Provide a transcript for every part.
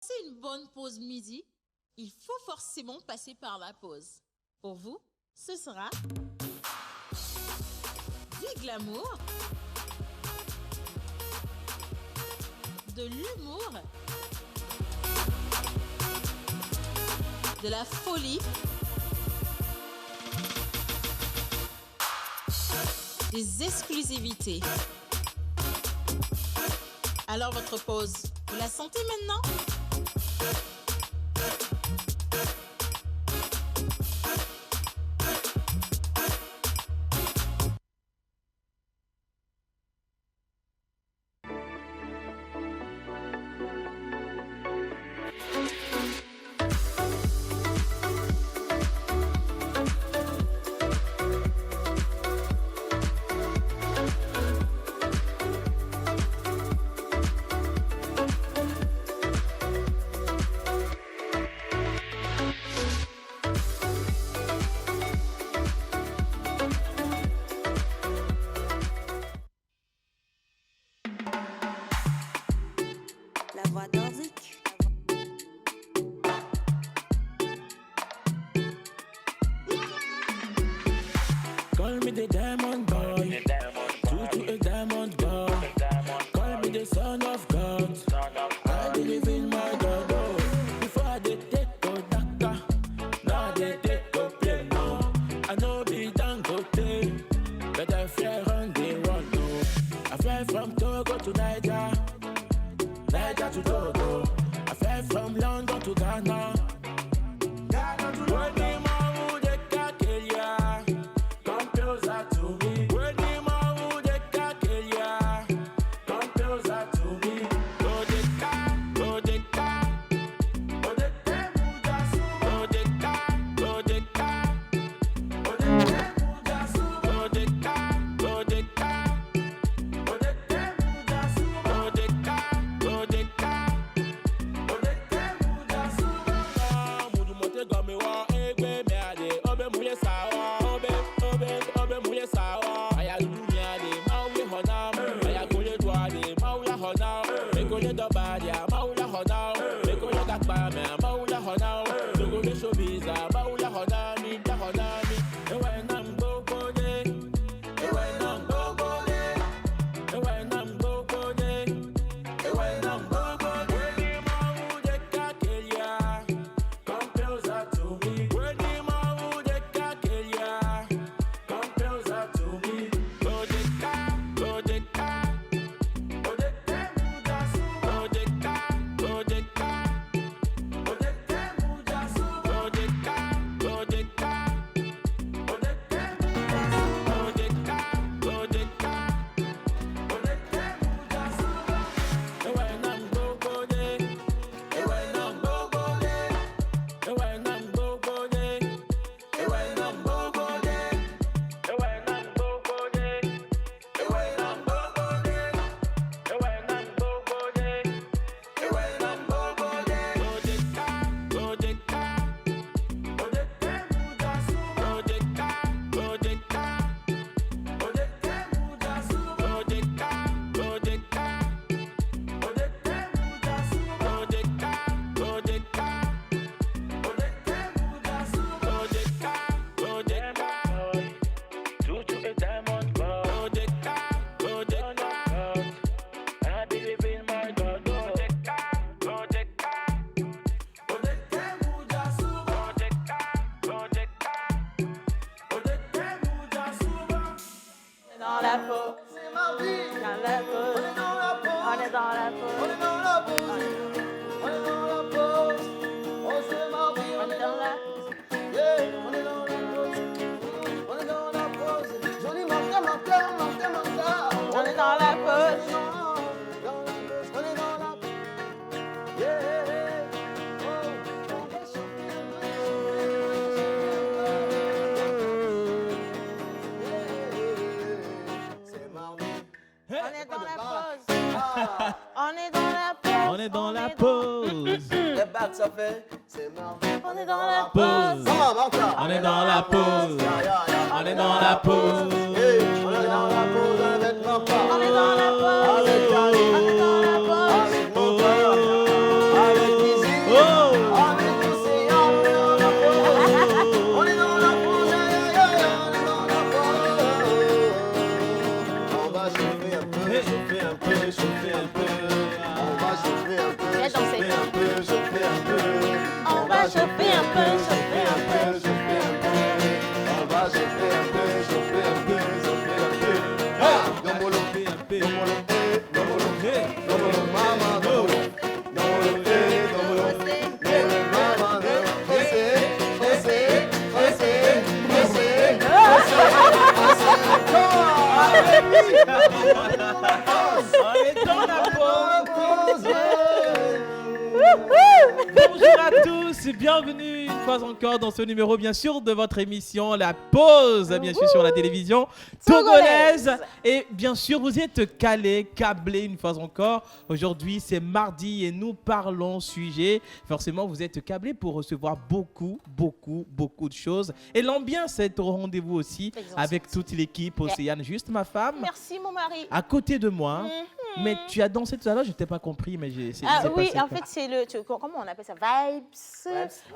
C'est une bonne pause midi. Il faut forcément passer par la pause. Pour vous, ce sera du glamour, de l'humour, de la folie, des exclusivités. Alors votre pause, vous la sentez maintenant? La voix nordique. Call me the diamond boy, Tutu a diamond boy. Call me the son of God, I believe in my God. Oh. Before I did take go Daka, now they take go play no. I know be Dangote, but I fly on the one no. I fly from Togo to Niger, Niger to Togo. I fly from London to Ghana, Ghana to Togo. Come closer to me. When the mouth they cakelia, come closer to me. Go de ka, go de ka, go de te muda su. Go de ka, go de ka, go de te muda su. Go de ka, go de ka, go de te muda su. Go de ka, go de ka, go de te muda su. Mudu mote gome wa egbe me ade obe muye sawa. Obe muye sawa aya dunya de maule hona aya kole doade maula hona me kole dobadia maula hona me kole gakpa me maula hona dogo me shobiza maula hona mi da hona mi e we nam gogo de e we nam gogo de e we nam gogo de e we nam gogo de ni mau de kakelia come closer to me when ni mau de kakelia come closer to me. Go de ka, go de ka, go de te muda su. Go de ka, go de ka, go de te muda su. Go de ka, go de ka, go de te muda su. Go de ka, go de ka, go de te muda su. E we nam go go de, e we nam go go de, e we nam go go de, e we nam go go de. Dans la peau, c'est mardi. Dans la peau, on est dans la peau. On est dans la peau, on est dans la peau. On est dans la peau. Oh c'est mardi, on est dans la. Yeah, on est dans la peau. On est dans la peau. Joli matin, matin, matin, matin. On est dans la peau. On est dans la peau. Yeah. Oh, on va chanter. On est dans la pause. On est dans la pause. On est dans la pause. Le bac ça fait. C'est mardi. On est dans la pause. On est dans la pause. On est dans la pause. On est dans la pause avec papa. On est dans la pause. Avec Carly. On est dans la pause. Avec mon père. Avec Bonjour à tous, bienvenue une fois encore dans ce numéro bien sûr de votre émission La Pause, bien sûr sur la télévision togolaise. Et bien sûr vous êtes câblés une fois encore. Aujourd'hui c'est mardi et nous parlons sujet. Forcément vous êtes câblés pour recevoir beaucoup de choses. Et l'ambiance est au rendez-vous aussi avec toute l'équipe. Océane, juste ma femme. Merci mon mari. À côté de moi. Mais tu as dansé tout à l'heure, je t'ai pas compris, mais oui, en fait, c'est comment on appelle ça? Vibes.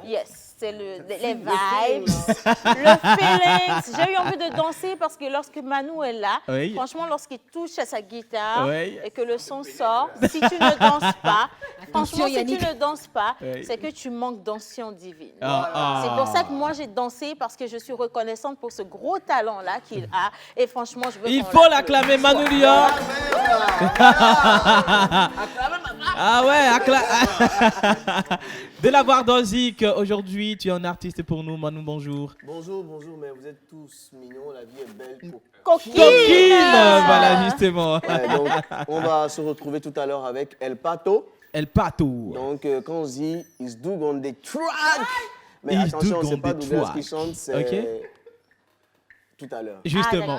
Yes, c'est les vibes, le feelings. J'ai eu envie de danser parce que lorsque Manu est là, franchement, lorsqu'il touche à sa guitare et que le son sort, si tu ne danses pas, franchement, si tu ne danses pas, c'est que tu manques d'onction divine. C'est pour ça que moi, j'ai dansé parce que je suis reconnaissante pour ce gros talent-là qu'il a. Et franchement, je veux il faut l'acclamer, Manu Lyon. Ah ouais, de l'avoir dans Zik. Aujourd'hui, tu es un artiste pour nous. Manu, bonjour. Bonjour, mais vous êtes tous mignons, la vie est belle. Coquine. Voilà, justement. Ouais, donc, on va se retrouver tout à l'heure avec El Pato. El Pato. Donc, quand on dit « Is Doug on the track », mais attention, c'est pas Douglas qui chante, c'est... Tout à l'heure. Justement.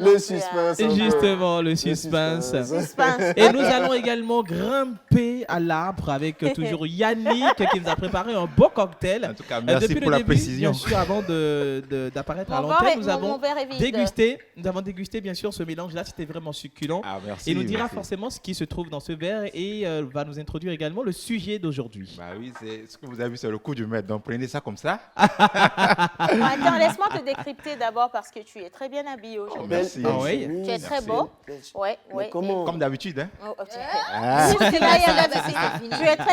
Le suspense. Justement, le suspense. Et nous allons également grimper à l'arbre avec toujours Yannick qui nous a préparé un beau cocktail. En tout cas, merci depuis pour le la début, précision. Bien sûr, avant d'apparaître à l'antenne, nous avons dégusté bien sûr ce mélange-là. C'était vraiment succulent. Ah, merci. Et nous dira forcément ce qui se trouve dans ce verre et va nous introduire également le sujet d'aujourd'hui. Bah oui, c'est ce que vous avez vu, c'est le coup du maître. Donc prenez ça comme ça. Attends, laisse-moi te décrypter d'abord parce que tu es très bien habillé aujourd'hui. Merci. Ah oui. Tu es très beau. Oui. Comment? Comme d'habitude, hein. Tu es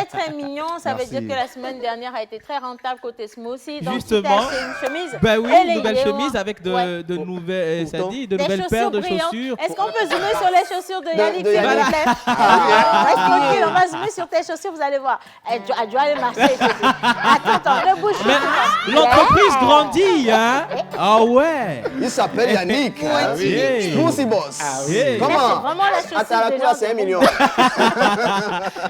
très mignon. Ça veut dire que la semaine dernière a été très rentable côté smoothie. Donc justement. tu t'as acheté une chemise. Bah oui, une nouvelle chemise avec de nouvelles, ça dit, de nouvelles paires de chaussures. Est-ce qu'on peut zoomer sur les chaussures de Yannick, s'il vous plaît? Reste tranquille, on va zoomer sur tes chaussures, vous allez voir. Elle doit aller marcher. Attends, ne bouge pas. L'entreprise grandit, hein? Ah ouais. Il s'appelle Yannick. Smoothie Boss. Comment? Vraiment la chaussure Attends, la couleur, c'est 1 million.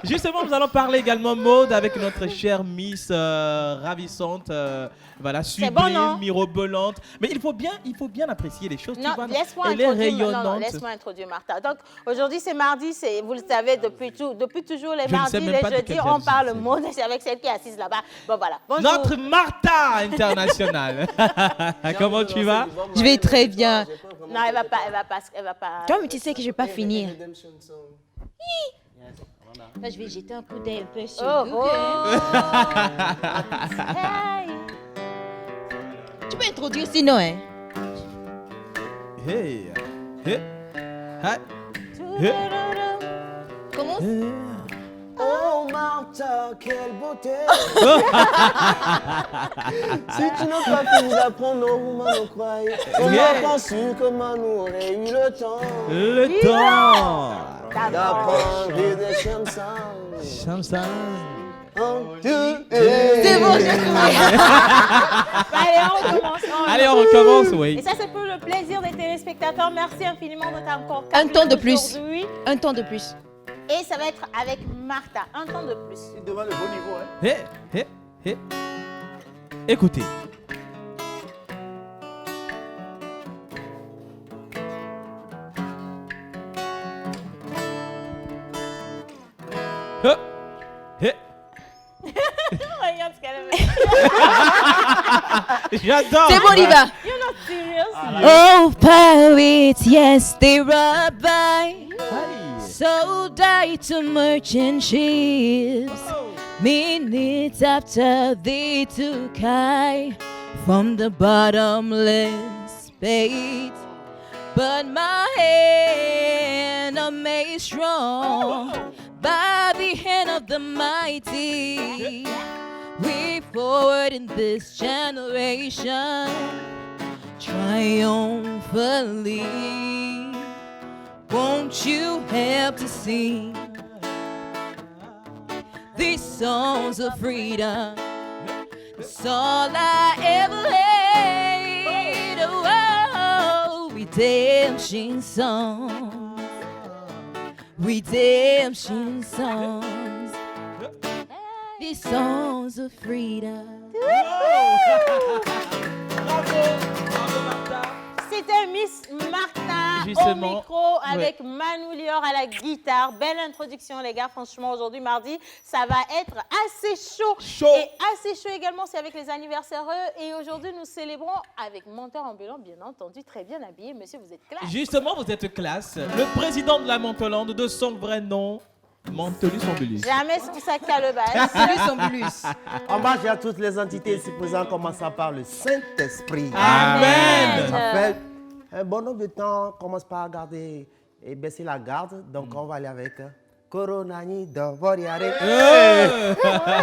Justement, nous allons parler également mode avec notre chère Miss ravissante, voilà, sublime, mirobolante. Mais il faut bien apprécier les choses. Non, tu vois, laisse-moi elle est introduire, rayonnante. laisse-moi introduire Martha. Donc aujourd'hui c'est mardi, vous le savez depuis toujours les Je ne sais mardis, même les pas de jeudis, quel on jour parle c'est. mode, c'est avec celle qui est assise là-bas. Bon voilà. Bonjour. Notre Martha internationale. Comment tu vas? Je vais très bien. Non, elle va pas. Toi, mais tu sais que je vais pas finir. Là, je vais jeter un coup d'œil un peu sur Google. Hey. Tu peux introduire sinon, hein? Hey. Hey. Comment? Oh Martha, quelle beauté. Si tu n'as pas pu nous apprendre nos roumains, nous croyons. On n'a pas su comment nous aurait eu le temps. Le temps. D'apprendre des chansons. Chamsan. C'est bon, j'ai trouvé. Allez, on recommence, oui. Et ça, c'est pour le plaisir des téléspectateurs. Merci infiniment de t'avoir Un temps de plus. aujourd'hui. Un temps de plus. Et ça va être avec Martha. Un temps de plus. Il demande le bon niveau, hein. Hey. Écoutez. Regarde ce qu'elle fait. J'adore. C'est bon, on y va. You're not serious. Oh, pirates, yes, they robbed by, sold out to merchant ships. Minutes after they took high from the bottomless pit. But my hand are made strong by the hand of the mighty. We forward in this generation triumphantly. Won't you help to sing these songs of freedom? It's all I ever had. Oh, redemption songs. redemption songs, these songs of freedom. Bravo, Martha. C'était Miss Martha au Justement, micro avec Manu Lior à la guitare. Belle introduction les gars, franchement aujourd'hui mardi, ça va être assez chaud. Et assez chaud également, c'est avec les anniversaires. Et aujourd'hui nous célébrons avec Monteur Ambulant, bien entendu, très bien habillé. Monsieur, vous êtes classe. Justement, vous êtes classe. Le président de la Montolande, de son vrai nom, Mantelus Ambulus. Jamais son sac à le bas. Hommage à toutes les entités ici présentes, commençant par le Saint-Esprit. Amen. Ça fait un bon nombre de temps, commence par garder et baisser la garde. Donc on va aller avec Coronani do Voriare.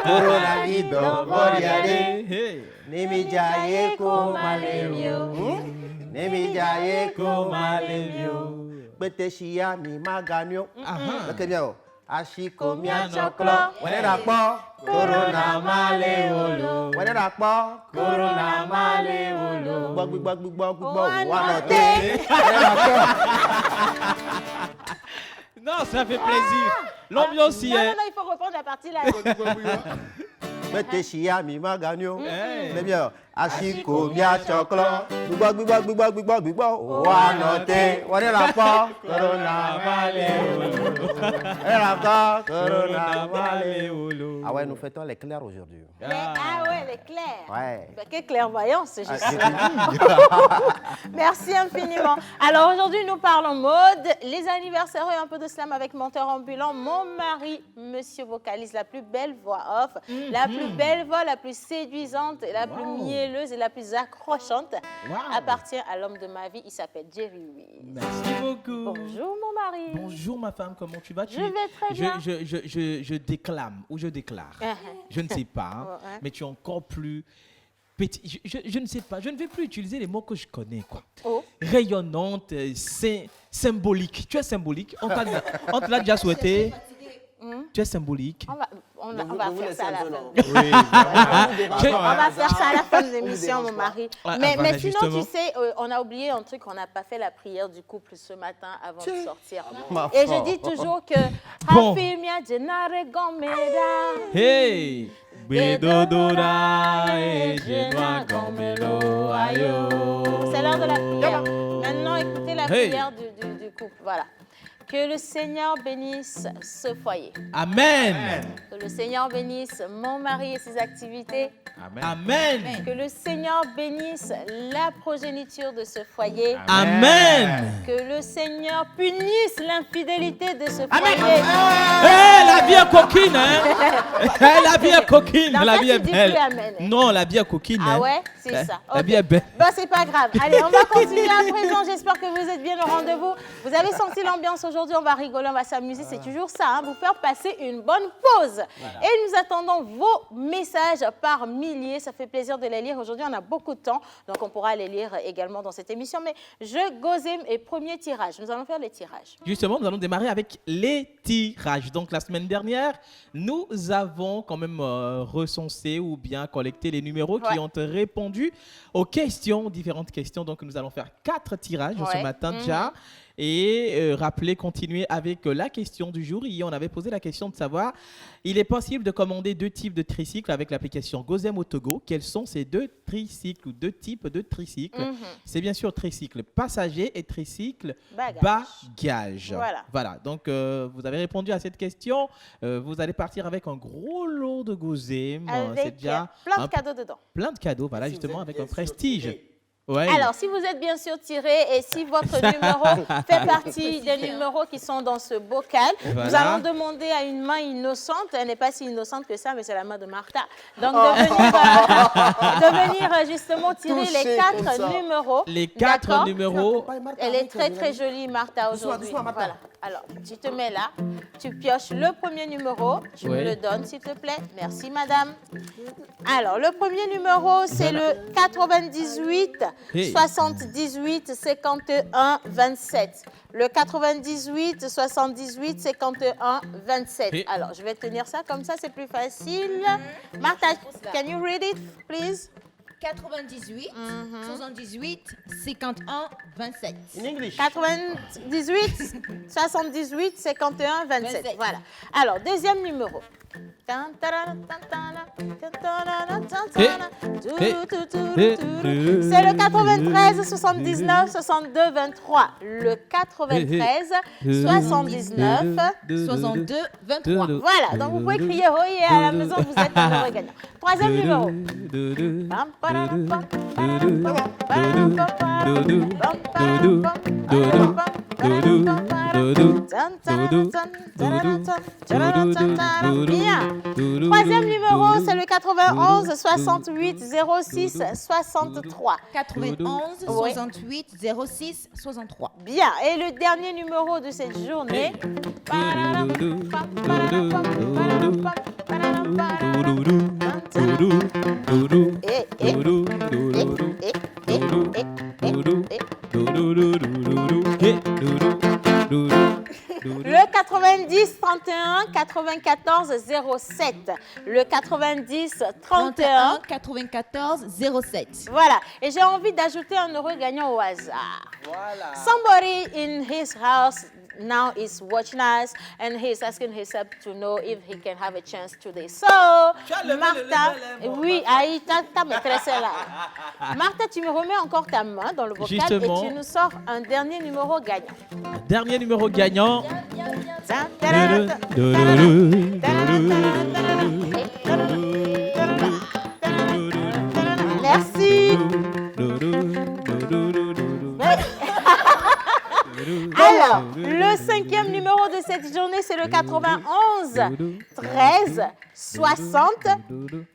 Coronani do Voriare. Nemijaye Komalemio. Nemijaye Komalemio. Beteshia mi maganyo. Ok bien. Ashiko mia choklo. Wene rakpo. Corona maleolo. Wene rakpo. Corona maleolo. Gbogbo. Wanote. Non, ça fait plaisir. L'ambiance y Non, est. il faut reprendre la partie là. Beteshia mi maganyo. C'est bien. Ashiko mia choklo. Gbogbo. Wanote. Wene rakpo. Corona maleolo. Corona maleolo. Ah ouais, nous fêtons les clairs aujourd'hui. Ah ouais, les clairs. Ouais. Ben, quelle clairvoyance, c'est juste. Merci infiniment. Alors aujourd'hui, nous parlons mode, les anniversaires et un peu de slam avec Monteur Ambulant. Mon mari, monsieur vocalise, la plus belle voix off, la plus belle voix, la plus séduisante, la plus mielleuse et la plus accrochante appartient à l'homme de ma vie. Il s'appelle Jerry Reed. Merci beaucoup. Bonjour mon mari. Bonjour ma femme, comment tu vas? Je vais très bien. Je déclame ou je déclare. Je ne sais pas, hein, mais tu es encore plus petit. Je ne sais pas, je ne vais plus utiliser les mots que je connais, quoi. Rayonnante, symbolique. Tu es symbolique. On te l'a déjà souhaité. Tu es symbolique. On va faire ça à la fin. On va faire ça à la fin de l'émission, mon mari. Mais voilà, sinon, justement. tu sais, on a oublié un truc, on n'a pas fait la prière du couple ce matin avant de sortir. Et je dis toujours que Bon. Happy Mia Jenare Gomeda. Hey! Bedodora et Genoa Gomelo ayo. C'est l'heure de la prière. Maintenant, écoutez la Hey. prière du couple. Voilà. Que le Seigneur bénisse ce foyer. Amen! Que le Seigneur bénisse mon mari et ses activités. Amen! Que le Seigneur bénisse la progéniture de ce foyer. Amen! Que le Seigneur punisse l'infidélité de ce Amen! foyer. Hey, la vie est coquine, hein? Hey, la vie est coquine, Non, la ça, vie tu est dis belle. plus amen, hein. Non, la vie est coquine. Ah hein. ouais, c'est ça. La Ok. vie est belle. Bon, c'est pas grave. Allez, on va continuer à présent. J'espère que vous êtes bien au rendez-vous. Vous avez senti l'ambiance aujourd'hui. On va rigoler, on va s'amuser. C'est toujours ça, hein, vous faire passer une bonne pause. Et nous attendons vos messages par milliers. Ça fait plaisir de les lire. Aujourd'hui, on a beaucoup de temps, donc on pourra les lire également dans cette émission. Mais je gozem et premier tirage. Nous allons faire les tirages. Justement, nous allons démarrer avec les tirages. Donc, la semaine dernière, nous avons quand même recensé ou bien collecté les numéros qui ont répondu aux questions, différentes questions. Donc, nous allons faire 4 tirages ce matin déjà. Et continuer avec la question du jour. Hier, on avait posé la question de savoir, il est possible de commander 2 types de tricycles avec l'application Gozem au Togo. Quels sont ces 2 tricycles ou 2 types de tricycles? C'est bien sûr tricycle passager et tricycle bagage. Voilà. Donc, vous avez répondu à cette question. Vous allez partir avec un gros lot de Gozem. Avec plein de cadeaux dedans. Plein de cadeaux, voilà, justement, avec un prestige. Ouais. Alors, si vous êtes bien sûr tiré et si votre numéro fait partie des numéros qui sont dans ce bocal, voilà. nous allons demander à une main innocente, elle n'est pas si innocente que ça, mais c'est la main de Martha, donc de venir justement tirer les 4 numéros. Les 4 numéros. Elle est très très jolie, Martha, aujourd'hui. Voilà. Alors, tu te mets là, tu pioches le premier numéro, tu me le donnes s'il te plaît. Merci madame. Alors, le premier numéro, c'est le 98 78 51 27. Le 98 78 51 27. Alors, je vais tenir ça comme ça, c'est plus facile. Martha, can you read it, please? 98, 78, 51, 27. In English. 98, 78, 51, 27. Voilà. Alors, deuxième numéro. C'est le 93, 79, 62, 23. Le 93, 79, 62, 23. Voilà, donc vous pouvez crier « Oye » à la maison, vous êtes dans le gagnant. Troisième numéro. Bien. Troisième numéro, c'est le 91 68 06 63. 91, 68, 06, 63. Bien. Et le dernier numéro de cette journée. Le 90 31 94 07. Le 90 31 94 07. Voilà. Et j'ai envie d'ajouter un heureux gagnant au hasard. Voilà. Somebody in his house now is watching us and he's asking himself to know if he can have a chance today. So, Martha, oui, ta maîtresse est là. Martha, tu me remets encore ta main dans le vocal Justement. et tu nous sors un dernier numéro gagnant. Dernier numéro gagnant. Merci. Alors, le cinquième numéro de cette journée, c'est le 91 13 60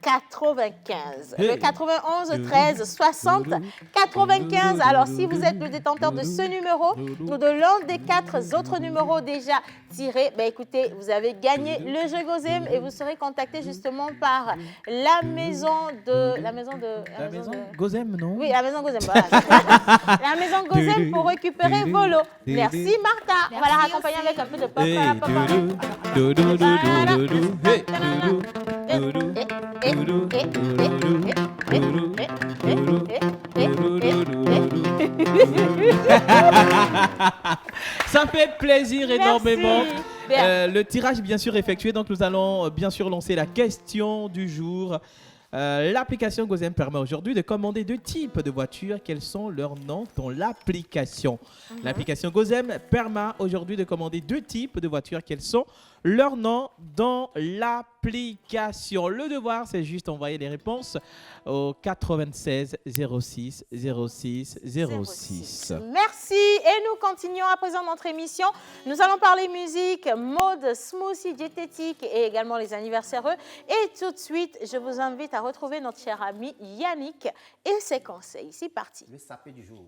95. Le 91 13 60 95. Alors, si vous êtes le détenteur de ce numéro ou de l'un des 4 autres numéros déjà tirés, ben écoutez, vous avez gagné le jeu Gozem et vous serez contacté justement par la maison de... La maison Gozem, non? Oui, la maison Gozem, voilà. La maison Gozem pour récupérer vos lots. Merci Martha. On va la raccompagner avec un peu de pop. Ça fait plaisir énormément. Bien. Le tirage bien sûr effectué, donc nous allons bien sûr lancer la question du jour. L'application Gozem permet aujourd'hui de commander 2 types de voitures. Quels sont leurs noms dans l'application? L'application Gozem permet aujourd'hui de commander 2 types de voitures. Quels sont leurs noms dans l'application? Le devoir, c'est juste envoyer les réponses au 96 06 06 06. Merci. Et nous continuons à présent notre émission. Nous allons parler musique, mode, smoothie diététique et également les anniversaires. Et tout de suite, je vous invite à retrouver notre cher ami Yannick et ses conseils. C'est parti. Le sapé du jour.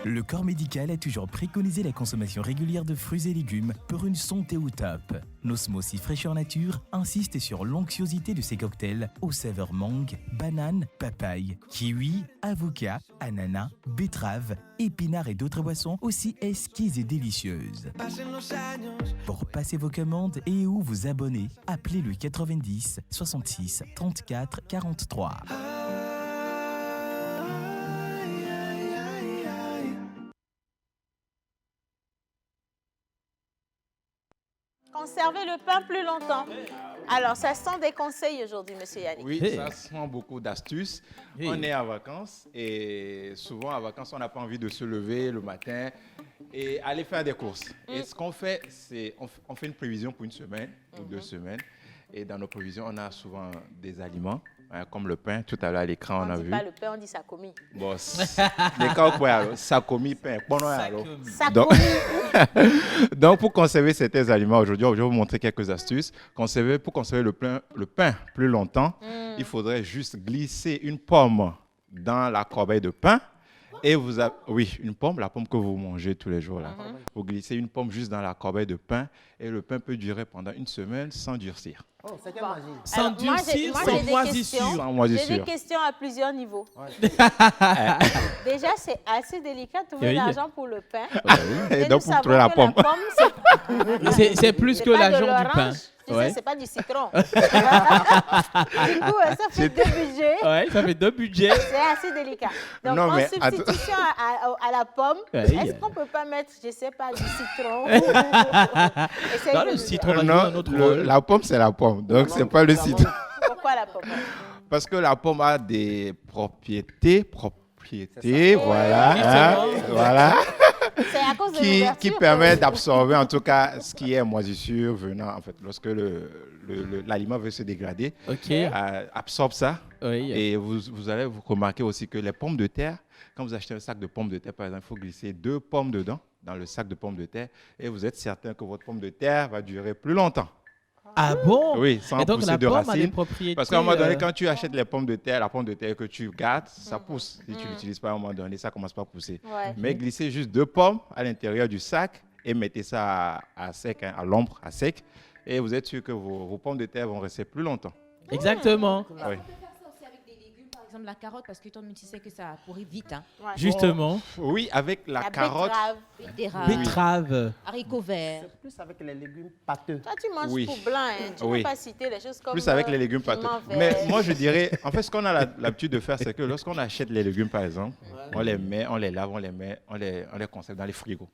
Le corps médical a toujours préconisé la consommation régulière de fruits et légumes pour une santé au top. L'Osmosis Fraîcheur Nature insiste sur l'onctuosité de ces cocktails aux saveurs mangue, banane, papaye, kiwi, avocat, ananas, betterave, épinards et d'autres boissons aussi exquises et délicieuses. Pour passer vos commandes et ou vous abonner, appelez le 90 66 34 43. Conserver le pain plus longtemps. Alors, ça sent des conseils aujourd'hui, monsieur Yannick. Oui, ça sent beaucoup d'astuces. On est en vacances et souvent en vacances, on n'a pas envie de se lever le matin et aller faire des courses. Et ce qu'on fait, c'est on fait une prévision pour une semaine ou 2 semaines. Et dans nos prévisions, on a souvent des aliments comme le pain. Tout à l'heure à l'écran, on a dit vu. pas le pain, on dit sakomi. Bon, les cas quoi alors, sakomi pain, bon alors. Donc pour conserver certains aliments aujourd'hui, je vais vous montrer quelques astuces. Pour conserver le pain plus longtemps, il faudrait juste glisser une pomme dans la corbeille de pain. Et une pomme, la pomme que vous mangez tous les jours là. Vous glissez une pomme juste dans la corbeille de pain et le pain peut durer pendant une semaine sans durcir. Oh, c'est quelle magie. Sans durcir, sans moisissure. Sans moisissure. J'ai des questions à plusieurs niveaux. Déjà, c'est assez délicat de trouver l'argent pour le pain. Et donc pour trouver la pomme. C'est plus que l'argent du pain. Tu sais, c'est pas du citron. Du coup, ça fait 2 budgets. Ouais, ça fait 2 budgets. C'est assez délicat. Donc, en substitution à la pomme, est-ce qu'on peut pas mettre, je sais pas, du citron Dans le citron, la pomme, c'est la pomme. Donc, c'est pas le citron. Pourquoi la pomme? Parce que la pomme a des propriétés, voilà. C'est à cause de qui permet d'absorber en tout cas ce qui est moisissure venant en fait lorsque l'aliment veut se dégrader, absorbe ça. Et vous allez vous remarquer aussi que les pommes de terre, quand vous achetez un sac de pommes de terre par exemple, il faut glisser 2 pommes dedans dans le sac de pommes de terre et vous êtes certain que votre pomme de terre va durer plus longtemps. Ah bon? Oui, sans et donc, pousser la de pomme racines. a des propriétés, parce qu'à un moment donné, quand tu achètes les pommes de terre, la pomme de terre que tu gardes, ça pousse. Si tu ne l'utilises pas à un moment donné, ça commence pas à pousser. Ouais. Mais glissez juste 2 pommes à l'intérieur du sac et mettez ça à sec, à l'ombre, à sec. Et vous êtes sûr que vos pommes de terre vont rester plus longtemps. Exactement. Oui. La carotte, parce que toi, tu sais que ça pourrit vite. Hein. Ouais. Justement. Oui, avec la carotte. Betterave. Haricots verts. C'est plus avec les légumes pâteux. Toi, tu manges pour blanc. Hein. Tu ne peux pas citer les choses comme plus avec les légumes pâteux. Mais moi, je dirais, en fait, ce qu'on a l'habitude de faire, c'est que lorsqu'on achète les légumes, par exemple, on les met, on les lave, on les conserve dans les frigos.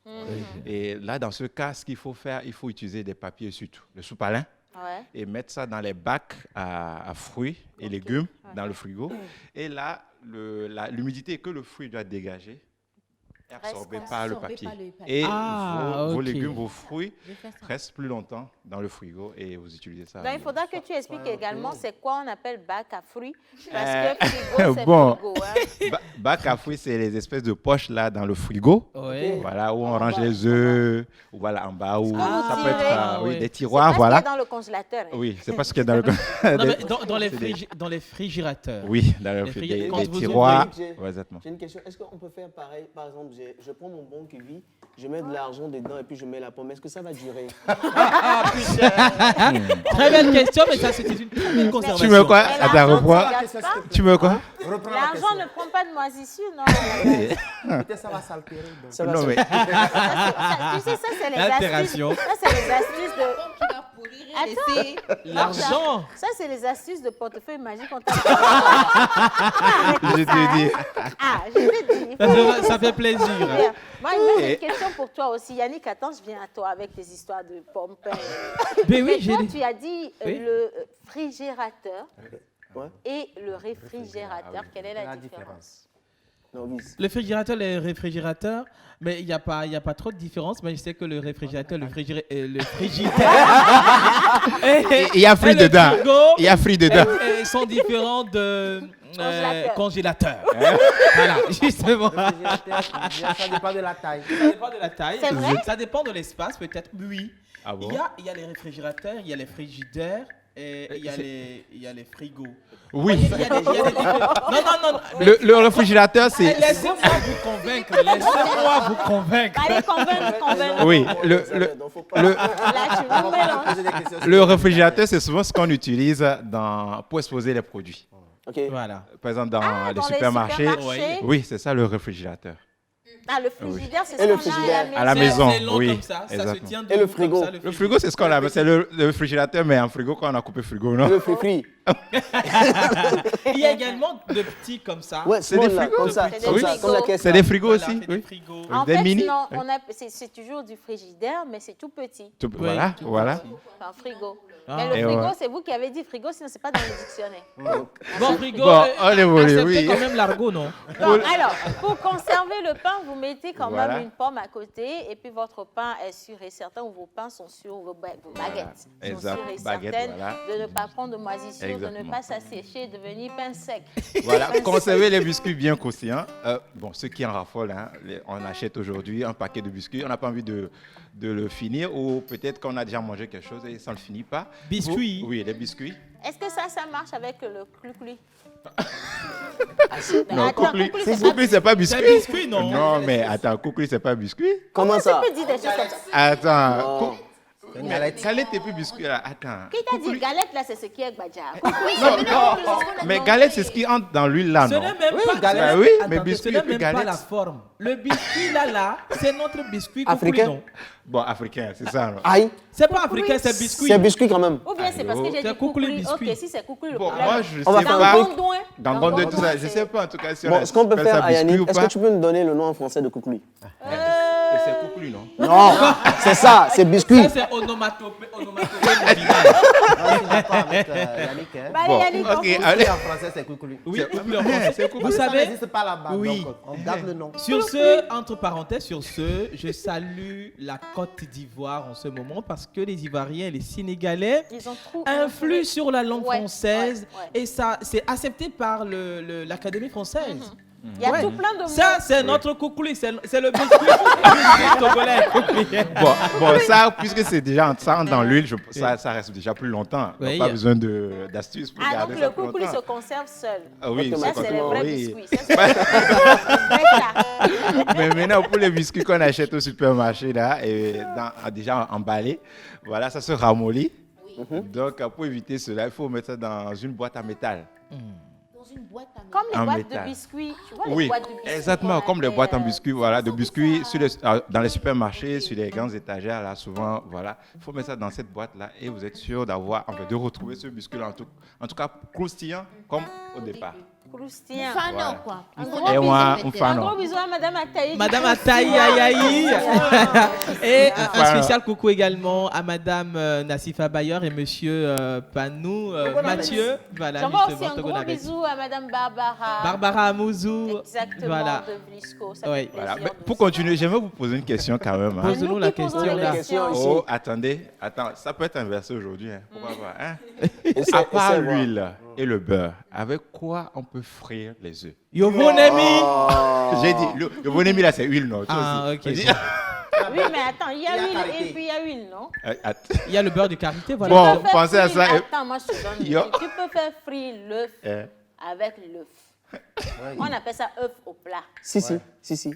Et là, dans ce cas, ce qu'il faut faire, il faut utiliser des papiers surtout, le sous-palin. Et mettre ça dans les bacs à fruits et légumes dans le frigo. Et là, l'humidité que le fruit doit dégager est absorbée par le papier. Et vos légumes, vos fruits restent plus longtemps dans le frigo et vous utilisez ça. Donc, il faudra que tu expliques également c'est quoi on appelle bac à fruits. Parce que frigo, c'est frigo. Hein. Bac à fruits, c'est les espèces de poches là dans le frigo. Voilà, où on range les œufs, ou voilà, en bas, où ça peut être des tiroirs. Voilà. C'est pas ce qu'il y a dans le congélateur. Hein. Oui, c'est pas ce qu'il y a dans le congélateur. Dans les frigérateurs. Oui, dans les tiroirs. J'ai une question. Est-ce qu'on peut faire pareil? Par exemple, je prends mon bon kiwi, je mets de l'argent dedans et puis je mets la pomme. Est-ce que ça va durer? Très belle question, mais ça, c'était une très belle conservation. Tu veux quoi? Tu veux quoi? L'argent ne prend pas de moisissure, non? Peut-être ça va s'altérer. Non, mais... Tu sais, ça, c'est les astuces. Ça, c'est les astuces de... Attends, l'argent. Ça, c'est les astuces de portefeuille magique. Je te dis. Je te dis. Ça fait plaisir. Moi, j'ai une question pour toi aussi. Yannick, attends, je viens à toi avec tes histoires de pommes. Mais oui, toi, tu as dit le frigérateur et le réfrigérateur. Quelle est la différence? Le frigérateur, le réfrigérateur, mais il n'y a pas trop de différence. Mais je sais que le réfrigérateur, le frigidaire, il y a fruits dedans. Il y a fruits dedans. Ils sont différents de congélateur. Voilà, justement. Ça dépend de la taille. Ça dépend de la taille. C'est vrai? Ça dépend de l'espace, peut-être. Oui. Ah bon? Il y a les réfrigérateurs, il y a les frigidaires. Et il y a les frigos. Oui. Non. Le réfrigérateur, c'est... Laissez-moi vous convaincre. Allez, convaincre. Oui. Le réfrigérateur, c'est souvent ce qu'on utilise pour exposer les produits. Voilà. Par exemple, dans les supermarchés. Oui, c'est ça le réfrigérateur. Le frigidaire, c'est ce qu'on a à la maison. C'est long comme ça se tient et le frigo. Le frigo, c'est ce qu'on a. C'est le réfrigérateur, mais en frigo, quand on a coupé le frigo, non? Le frigo. Il y a également de petits comme ça. Ouais, c'est des frigos. Comme ça, comme la caisse. C'est des frigos aussi. Des frigos. En fait, non, c'est toujours du frigidaire, mais c'est tout petit. Voilà. Non, frigo. Ah. Mais le Et frigo, ouais. c'est vous qui avez dit frigo, sinon c'est pas dans le dictionnaire. Bon, frigo, Bon, on évolue, acceptez oui. quand même l'argot, non? Bon, alors, pour conserver le pain, vous mettez quand Voilà. même une pomme à côté et puis votre pain est sûr et certain ou vos pains sont sûrs, vos baguettes sont Exact. sûres et Baguette, certaines voilà. de ne pas prendre de moisissure, de ne Exactement. pas s'assécher, de devenir pain sec. Voilà, Pain conservez les biscuits bien croustillants. Bon, ceux qui en raffolent, hein, on achète aujourd'hui un paquet de biscuits. On n'a pas envie de le finir ou peut-être qu'on a déjà mangé quelque chose et ça ne le finit pas. Biscuits? Oui, les biscuits. Est-ce que ça marche avec le cluclui? Non, attends, Koukli, Koukli, c'est Koukli, c'est pas biscuit. C'est biscuit, non? Non, mais attends, Koukli, c'est pas biscuit. Comment ça? Tu peux dire des choses comme ça. Attends. Non. Une galette. Galette et puis biscuit, là. Attends. Qui t'a dit galette là, c'est ce qui est Badja. Mais galette, c'est ce qui entre dans l'huile, là, Ce non? n'est même Oui, pas. galette. Bah oui, mais Attendez, biscuit ce et n'est puis même pas galette. la forme. Le biscuit là, c'est notre biscuit Africain? non? Bon, africain, c'est ça, non? Aïe, C'est pas africain, c'est biscuit. c'est biscuit quand même. Ou bien c'est parce que j'ai C'est dit coucou les coucou. biscuits. Ok, si c'est coucou le Bon, problème. moi, je On va sais faire un pas. truc. Dans Gondouin, tout ça, je sais pas en tout cas si on Bon, ce qu'on peut appelle ça faire, biscuit Ayani, ou est-ce pas. que tu peux nous donner le nom en français de Koukouli? Et c'est Koukli, non? Non, c'est ça, c'est biscuit. Ça, c'est onomatopée. Ah, je suis d'accord avec Yannick. Hein. Bah, Bon, Yannick, ok, on- allez. En français, c'est coucou. Oui, C'est Koukli. vous Ça savez, n'existe pas là-bas, Oui. donc on garde le nom. sur ce, entre parenthèses, je salue la Côte d'Ivoire en ce moment parce que les Ivoiriens et les Sénégalais Ils ont trop influent sur la langue Ouais, française ouais, ouais. et ça, c'est accepté par l'Académie française. Il y a Ouais. tout plein de mots. Ça, c'est notre coucouli, c'est le biscuit togolais. Bon, ça, puisque c'est déjà ça rentre dans l'huile, ça reste déjà plus longtemps. Oui, Pas y a- besoin d'astuces pour Ah, garder donc ça le plus coucou, il se longtemps. conserve seul. Ah oui, Ça, c'est les vrais oui. biscuits. Ça, c'est vrai ça. Mais maintenant, pour les biscuits qu'on achète au supermarché, là, déjà emballés, voilà, ça se ramollit. Donc, pour éviter cela, il faut mettre ça dans une boîte à métal. Dans une boîte à Comme les En boîtes métal. de biscuits. Tu vois les Oui, boîtes de biscuits exactement, qu'on comme les avait, boîtes en biscuits, voilà, de biscuits dans les supermarchés, sur les grandes étagères, là, souvent, voilà. Il faut mettre ça dans cette boîte-là et vous êtes sûr de retrouver ce biscuit-là, en tout cas croustillant, comme au départ. croustillant. Fano, Voilà. quoi. Un Et gros moi, bisou, un peut-être. fan. Un gros bisou à Madame Ataï. Madame Ataï, aïe, aïe. Et un Voilà. spécial coucou également à Madame Nassifa Bayer et Monsieur Panou Mathieu. Voilà, J'envoie aussi justement, un gros Togonarès. bisou à Madame Barbara. Barbara Amouzou. Exactement, Voilà. de Vlisco. Ça Oui. fait Voilà. plaisir Mais de pour vous continuer, j'aimerais vous poser une question quand même. hein. Pose-nous la question là. Oh, attendez, ça peut être inversé aujourd'hui. Hein. Pourquoi pas hein? Essaie- À part essaie voir. l'huile et le beurre, avec quoi on peut frire les œufs? Yovonemi. J'ai dit, le bonhomie là, c'est huile, non? Toi Ah, aussi. ok. J'ai dit- Oui, mais attends, il y a Il y a huile karité. et puis il y a huile, non? Il y a le beurre de karité, voilà. Bon, Tu peux faire pensez à frire- ça. Attends, moi je te donne une Yo. idée. Tu peux faire frire l'œuf Eh. avec l'œuf. On appelle ça œuf au plat. Si.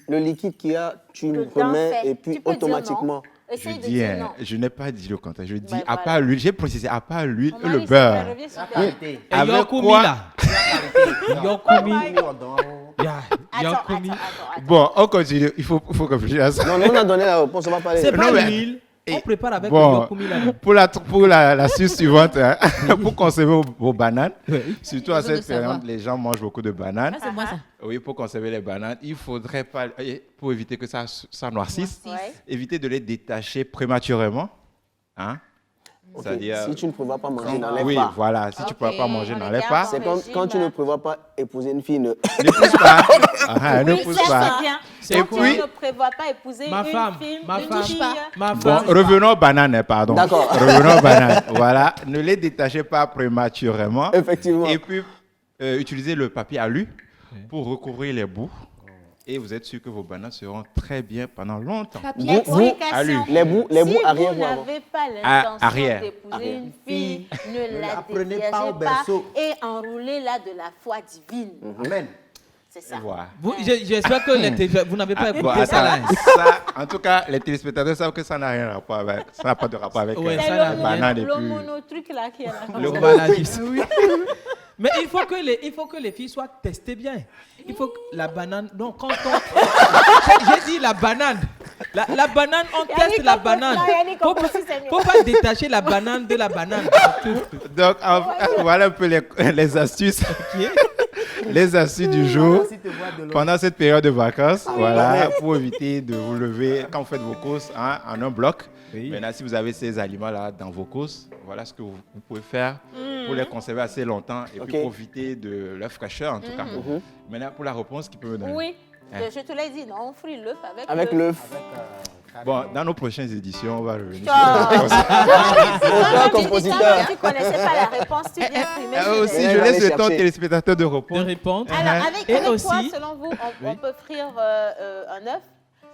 Le liquide qu'il y a, tu le Dedans remets fait. et puis Tu peux dire automatiquement. non. Je Essaye de dis, dire hein, non. je n'ai pas dit le contraire. Je dis, Ben à voilà. part l'huile, j'ai précisé, à part l'huile Mon et le mari, beurre. c'est revient sur La ta- qualité. Et Avec Yokumi quoi? là. La Yokumi. qualité. Pardon. Attends, Yokumi. attends. Bon, on continue. Il faut réfléchir à ça. Non, nous on a donné la réponse, on va parler. C'est Non, pas mais- l'huile. On prépare avec Bon, le Yokumi là. pour l'astuce suivante, hein, pour conserver vos bananes, Oui. surtout à Besoin de cette période, savoir. les gens mangent beaucoup de bananes. Ah, c'est moi ça. Oui, pour conserver les bananes, il faudrait pas, pour éviter que ça noircisse, Ouais. éviter de les détacher prématurément. Hein? Ok, C'est-à-dire, si tu ne prévois pas manger, n'enlève oui, pas. voilà, si tu ne peux pas manger, on est n'enlève bien pas. C'est comme quand tu ne prévois pas épouser une fille. Ne pousse pas. Ah, ne Oui, pousse ça, pas. c'est bien. C'est Quand puis- tu ne prévois pas épouser Ma une femme, fille, ma une femme. fille, Ma Bon, femme. revenons aux bananes, hein, pardon. D'accord. Revenons aux bananes. Voilà, ne les détachez pas prématurément. Effectivement. Et puis, utilisez le papier alu pour recouvrir les bouts. Et vous êtes sûr que vos bananes seront très bien pendant longtemps. Papier. Vous- alu. Les bouts arrière Si ou avant. vous n'avez pas Ah, l'intention arrière. d'épouser une fille, ne la apprenez pas dépiégez au pas berceau. et enroulez-la de la foi divine. Amen. C'est ça. Voilà. J'espère que vous n'avez pas Bon, écouté ça là. attends, ça, en tout cas, les téléspectateurs savent que ça n'a rien à rapport avec, ça n'a pas de rapport avec Ouais, euh, ça C'est n'a les rien. bananes et le puis. monotruc là qui est là. Le Voilà, juste. Mais il faut que les filles soient testées bien. Il faut que la banane. Non, quand on. J'ai dit la banane. La banane, on teste la banane. Faut pas détacher la banane de la banane. Donc, voilà un peu les astuces. les astuces du jour Si tu bois de l'eau. pendant cette période de vacances, voilà, pour éviter de vous lever quand vous faites vos courses en un bloc. Oui. Maintenant, si vous avez ces aliments-là dans vos courses, voilà ce que vous pouvez faire pour les conserver assez longtemps et puis profiter de leur fraîcheur en tout cas. Maintenant, pour la réponse, qui peut me donner? Oui, je te l'ai dit, non, on frit l'œuf Avec l'œuf. Bon, dans nos prochaines éditions, on va revenir Auteur, compositeur. Tu ne connaissais pas la réponse, tu viens frimer. aussi, je laisse le temps aux téléspectateurs de De répondre. répondre. Alors, avec Et quoi, aussi, selon vous, on peut frire un œuf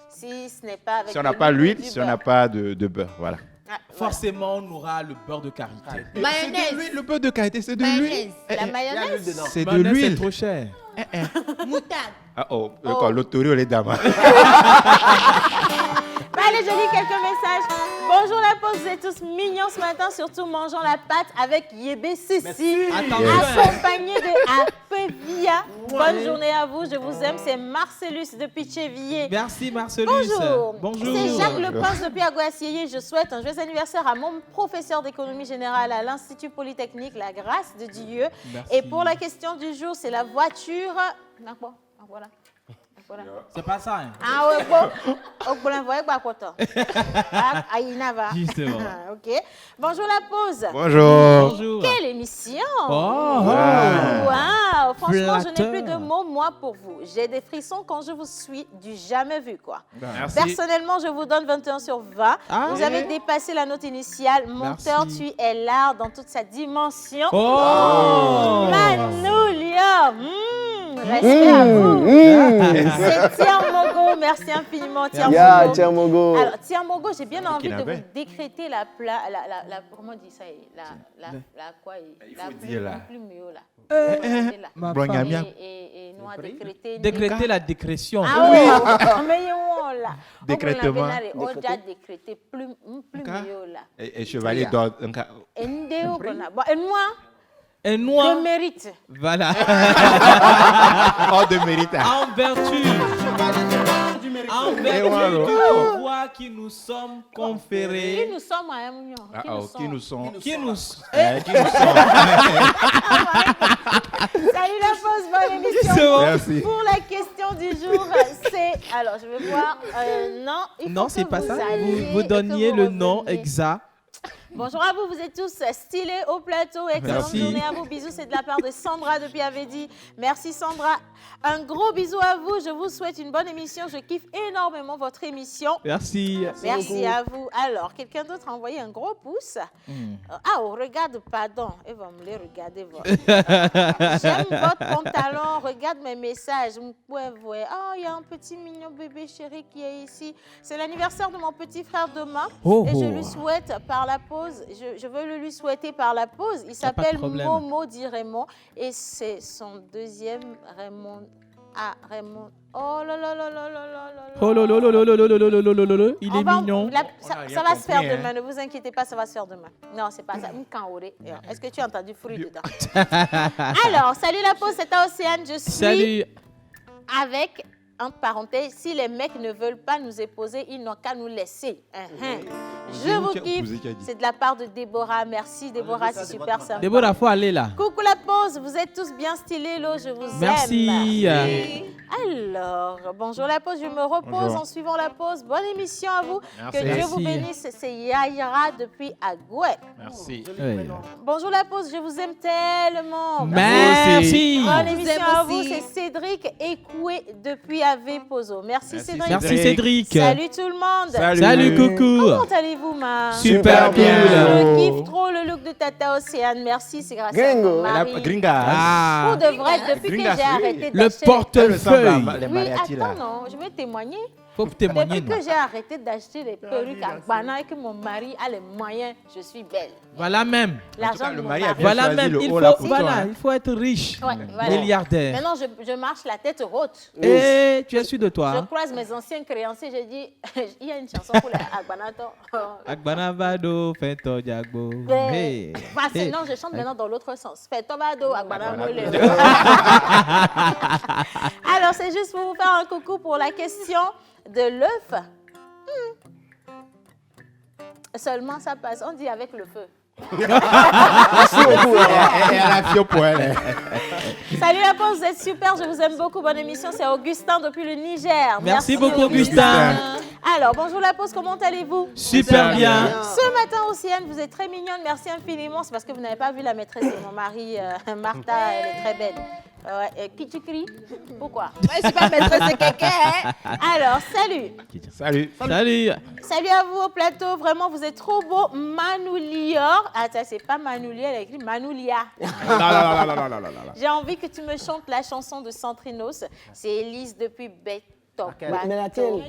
si ce n'est pas avec Si on n'a pas l'huile, si on n'a pas de beurre, voilà. forcément, on aura le beurre de karité. Mayonnaise. Le beurre de qualité, c'est de l'huile. Mayonnaise. La mayonnaise. C'est de Mayonnaise, c'est l'huile. trop cher. Moutarde. Ah oh, l'autorio, les dames. Allez, je lis quelques messages. Bonjour la pause, vous êtes tous mignons ce matin, surtout mangeant la pâte avec Yébé Cécile, accompagné de Apevia. Bonne journée à vous, je vous aime. C'est Marcellus de Pitchevilliers. Merci Marcelus. Bonjour. Bonjour. C'est Jacques Le Prince depuis Aguassier. Je souhaite un joyeux anniversaire à mon professeur d'économie générale à l'Institut Polytechnique, la grâce de Dieu. Merci. Et pour la question du jour, c'est la voiture. Voilà. C'est pas ça. Hein. Ah ouais, bon. Vous voyez quoi, content. Ah, Inava. Justement. Ok. Bonjour la pause. Bonjour. Bonjour. Quelle émission. Oh. Waouh. Franchement, je n'ai Flatteur. plus de mots, moi, pour vous. J'ai des frissons quand je vous suis, du jamais vu, quoi. Merci. Personnellement, je vous donne 21 sur 20. Ah. Vous avez dépassé la note initiale. Monteur, Merci. tu es l'art dans toute sa dimension. Oh. Manoulia. Respect à vous. C'est Tiamogo. Merci infiniment, Tiamogo. Ya, Tiamogo. Alors, Tiamogo, j'ai bien envie de Burkinabé. vous décréter la comment on dit ça? La quoi? La faut dire là. plume, là. Ma Bronyamia. femme. Et nous a décrété. Décréter la décrétion. Ah oui, mais on là. Décrétement. On a déjà décrété plume là. Et chevalier d'or. Et Ndéo, bon, et moi, Et moi, je mérite. voilà. Hors de mérite. En vertu. En vertu du pouvoir qui nous sommes Qui conférés. nous sommes à un million? Qui nous sont. Qui nous Qui nous sont. Salut la pause, bonne émission. C'est bon. Merci. Pour la question du jour, c'est... Alors, je vais voir... non, il faut Non, que c'est pas ça. alliez Vous et que donniez vous le nom reveniez. exact. Bonjour à vous, vous êtes tous stylés au plateau. Excellente Merci. journée à vous. Bisous, c'est de la part de Sandra depuis Avedi. Merci Sandra. Un gros bisou à vous. Je vous souhaite une bonne émission. Je kiffe énormément votre émission. Merci. Merci à vous. Alors, quelqu'un d'autre a envoyé un gros pouce. Ah, oh, regarde, pardon. Elle va me les regarder. J'aime votre pantalon. Regarde mes messages. Vous pouvez voir. Oh, il y a un petit mignon bébé chéri qui est ici. C'est l'anniversaire de mon petit frère demain. Oh, Et je oh. lui souhaite par la pause. Je veux le lui souhaiter par la pause. Il Y a pas de s'appelle problème. Momo dit Raymond. Et c'est son deuxième Raymond. Ah, Raymond. Oh là là là là là là là. Oh là là là là là là là là là là là là. Il On est va- mignon. ça rien ça va se faire compris, hein. demain, ne vous inquiétez pas, ça va se faire demain. Non, c'est pas ça. Mkaore. Est-ce que tu as entendu fruit dedans? Alors, salut la pause, c'est Océane. Je suis Salut. avec, entre parenthèses, si les mecs ne veulent pas nous épouser, ils n'ont qu'à nous laisser. Je vous kiffe. C'est de la part de Déborah. Merci Déborah, c'est super sympa. Déborah, faut aller là. Coucou la pause, vous êtes tous bien stylés, Lo, je vous Merci. aime. Alors, bonjour la pause, je me repose Bonjour. en suivant la pause. Bonne émission à vous. Merci. Que Dieu vous Merci. bénisse. C'est Yaira depuis Agouet. Merci. Oui. Bonjour la pause, je vous aime tellement. Merci. Bonne émission aime à vous, aussi. c'est Cédric Ekoué depuis Ave Pozo. Merci Cédric. Merci Cédric. Salut tout le monde. Salut coucou. Comment allez-vous, ma? Super bien. Je kiffe trop le look de Tata Océane. Merci, c'est grâce à Gringo. mon mari. Gringa. Ah. Pour de vrai, depuis que Gringas, j'ai oui. arrêté Le d'acheter... portefeuille. Les Oui, mariachis là. attends, non, je vais témoigner. Faut témoigner. Depuis non. que j'ai arrêté d'acheter des perruques à Ghana et que mon mari a les moyens, je suis belle. Voilà même. L'argent de le mon mari a mari. bien Voilà choisi même. le Il haut là faut, pour toi, voilà, hein. il faut être riche. Ouais, voilà. Milliardaire. Maintenant, je marche la tête haute. Et tu es sûr de Je toi. croise mes anciens créanciers, je dis, il y a une chanson pour les Agbanato. Agbanavado, Fento Jagbo. Hey. Hey. Non, je chante maintenant dans l'autre sens. Fais Tobado, Agbanamo. Alors, c'est juste pour vous faire un coucou pour la question de l'œuf. Seulement ça passe. On dit avec le feu. Merci beaucoup. Et à la fio pour elle. Salut la pause, vous êtes super, je vous aime beaucoup. Bonne émission, c'est Augustin depuis le Niger. Merci beaucoup, Augustin. Alors, bonjour la pause, comment allez-vous? Super bien. Ce matin, Océane, vous êtes très mignonne, merci infiniment. C'est parce que vous n'avez pas vu la maîtresse de mon mari, Martha, elle est très belle. Qui tu cries? Pourquoi? Je suis pas maîtresse de quelqu'un. Hein? Alors, salut. Salut. Salut. Salut à vous au plateau, vraiment, vous êtes trop beau. Manoulior. Ah, ça, c'est pas Manoulia, elle a écrit Manoulia. J'ai envie que tu me chantes la chanson de Centrinos. C'est Élise depuis Beto. Mais laquelle?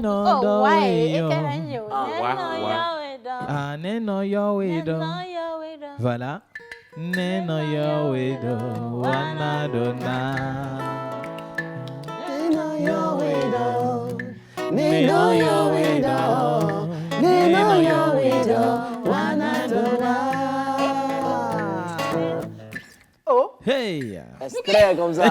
Oh, ouais. Et quel agneau? Voilà. Neno yo widow, wanadona. Neno yo widow, Neno yo widow, Neno yo widow, wanadona. Oh. Hey. Extrait comme ça.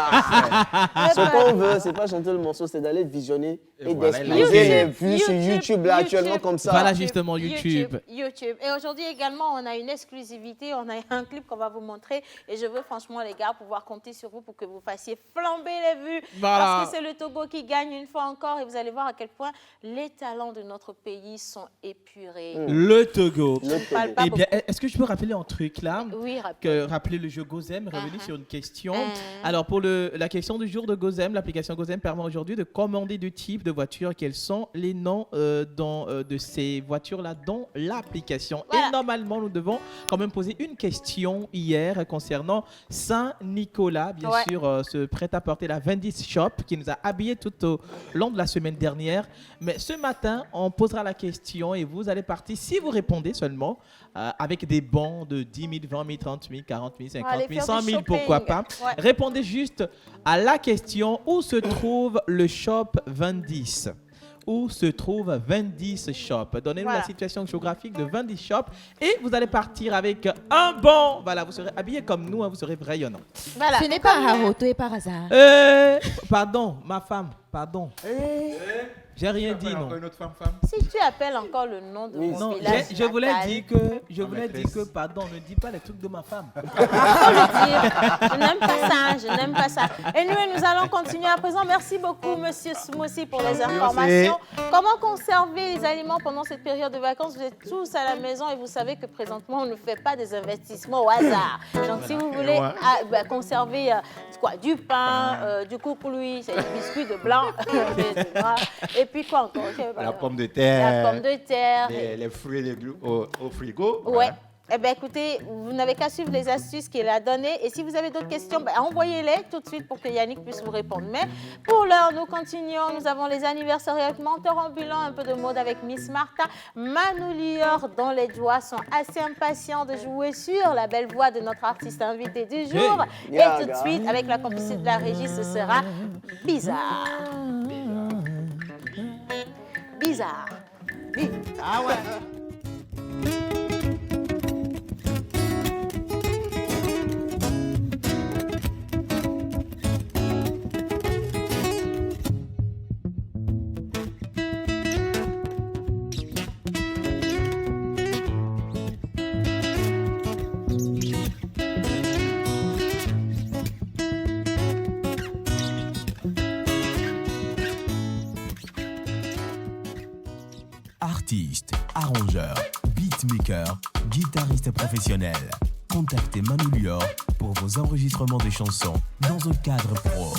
Ce qu'on veut, c'est pas chanter le morceau, c'est d'aller visionner et d'exploser les vues sur YouTube là actuellement comme ça. Voilà justement YouTube. Et aujourd'hui également, on a une exclusivité, on a un clip qu'on va vous montrer. Et je veux franchement les gars pouvoir compter sur vous pour que vous fassiez flamber les vues. Voilà. Parce que c'est le Togo qui gagne une fois encore. Et vous allez voir à quel point les talents de notre pays sont épurés. Le Togo. Pas Eh bien, est-ce que je peux rappeler un truc là? Oui, rappeler le jeu Gozem, revenir sur une question. Alors pour la question du jour de Gozem, l'application Gozem permet aujourd'hui de commander deux types de voitures. Quels sont les noms de ces voitures-là dans l'application? Voilà. Et normalement, nous devons quand même poser une question hier concernant Saint-Nicolas, bien sûr, ce prêt-à-porter, la Vendis Shop, qui nous a habillés tout au long de la semaine dernière. Mais ce matin, on posera la question et vous allez partir, si vous répondez seulement, avec des bons de 10 000, 20 000, 30 000, 40 000, 50 000, 100 000, pourquoi pas. Ouais. Répondez juste à la question: où se trouve le shop Vendis? Où se trouve Vendis Shop? Donnez-nous la situation géographique de Vendis Shop et vous allez partir avec un bon. Voilà, vous serez habillés comme nous, hein, vous serez rayonnants. Voilà. Ce n'est pas Haroto et par hasard. Pardon, ma femme, pardon. J'ai rien dit, non. Une autre femme. Si tu appelles encore le nom de mon village, je voulais dire que, pardon, ne dis pas les trucs de ma femme. Il faut le dire. Je n'aime pas ça. Et nous allons continuer à présent. Merci beaucoup, Monsieur Smoussi, pour les informations. Comment conserver les aliments pendant cette période de vacances? Vous êtes tous à la maison et vous savez que présentement, on ne fait pas des investissements au hasard. Donc, si vous voulez conserver du pain, du coucouloui, c'est du biscuit de blanc, et puis quoi encore? La pomme de terre. La pomme de terre. Les fruits et légumes au frigo. Ouais. Voilà. Eh bien, écoutez, vous n'avez qu'à suivre les astuces qu'il a données. Et si vous avez d'autres questions, envoyez-les tout de suite pour que Yannick puisse vous répondre. Mais pour l'heure, nous continuons. Nous avons les anniversaires avec Menteur Ambulant, un peu de mode avec Miss Martha. Manoulior, dont les doigts sont assez impatients de jouer sur la belle voix de notre artiste invité du jour. Et tout de suite, avec la complicité de la régie, ce sera Bizarre. Bizarre. Ah ouais. Artiste, arrangeur, beatmaker, guitariste professionnel. Contactez Manoulior pour vos enregistrements de chansons dans un cadre pro.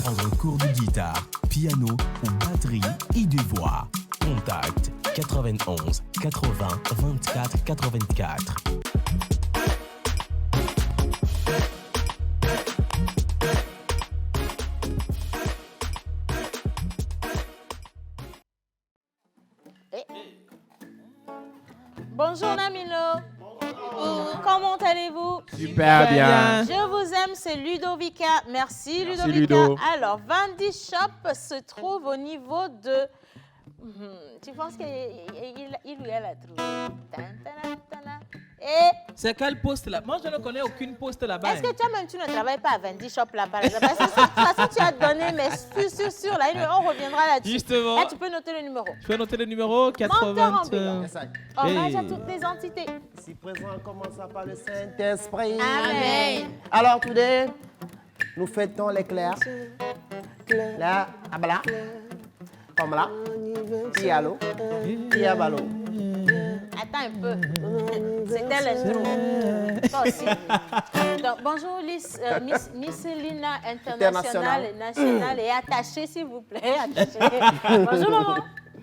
Prendre un cours de guitare, piano ou batterie et de voix. Contact 91 80 24 84. Bonjour Namino. Bonjour. Comment allez-vous? Super bien. Je vous aime, c'est Ludovica. Merci Ludovica. Ludo. Alors, Vendis Shop se trouve au niveau de... Tu penses qu'il ou elle a trouvé? Et... C'est quel poste là? Moi, je ne connais aucune poste là-bas. Est-ce que toi-même, tu ne travailles pas à Vendis Shop là, par exemple? Parce que ça, tu as donné, mais sûr, là, on reviendra là-dessus. Justement. Là, tu peux noter le numéro. Je peux noter le numéro 80. Hommage à toutes les entités. Si présent, commence par le Saint-Esprit. Amen. Alors, today, nous fêtons l'éclair. Là, abala. Comme là. Pialo. Piabalo. Attends un peu. C'était l'intro. Toi aussi. Donc, bonjour, Miss Lina internationale, nationale et attachée, s'il vous plaît. Attachée. Bonjour, maman.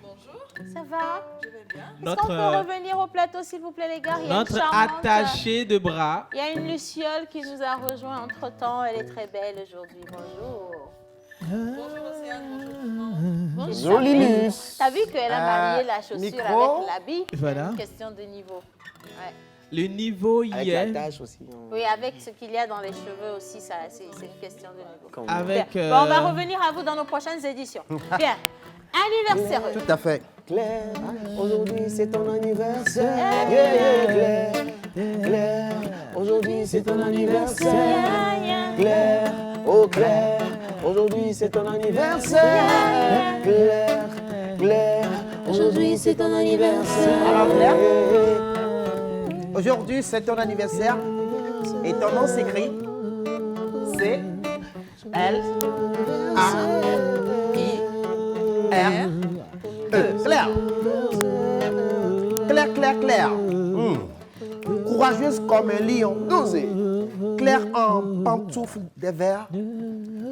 Bonjour. Ça va? Je vais bien. Est-ce qu'on peut revenir au plateau, s'il vous plaît, les gars? Il y a notre attachée de bras. Il y a une Luciole qui nous a rejoint entre-temps. Elle est très belle aujourd'hui. Bonjour. Bonjour Océane, bonjour. Jolie Luce. T'as vu qu'elle a marié la chaussure micro. avec l'habit? Voilà. Question de niveau. Ouais. Le niveau Avec hier. la tâche aussi. Oui, avec ce qu'il y a dans les cheveux aussi, ça, c'est une question de niveau. Avec. Bien. Bon, on va revenir à vous dans nos prochaines éditions. Bien. Anniversaire. Tout à fait. Claire, aujourd'hui c'est ton anniversaire. Claire, Claire, aujourd'hui c'est ton anniversaire. Claire, oh Claire, aujourd'hui c'est ton anniversaire. Claire, Claire, aujourd'hui c'est ton anniversaire. Alors Claire, aujourd'hui c'est ton anniversaire et ton nom s'écrit C L A I R E. Claire. Claire, Claire, Claire. Courageuse comme un lion. Dosé. Claire en pantoufles de verre.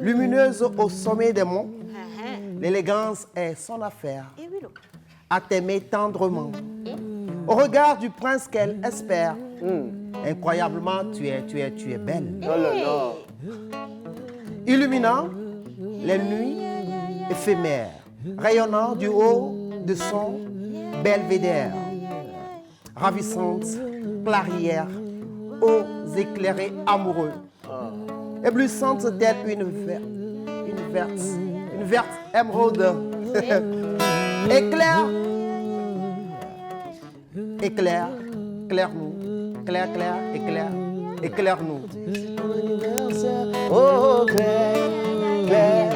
Lumineuse au sommet des monts. L'élégance est son affaire. À t'aimer tendrement. Au regard du prince qu'elle espère. Incroyablement, tu es belle. Oh là là. Illuminant les nuits éphémères. Rayonnant du haut de son belvédère. Ravissante clairière aux éclairés amoureux. Éblouissante telle une verte émeraude. Éclaire, éclaire, éclaire-nous, claire, claire, éclaire, éclaire-nous. Oh Claire, Claire,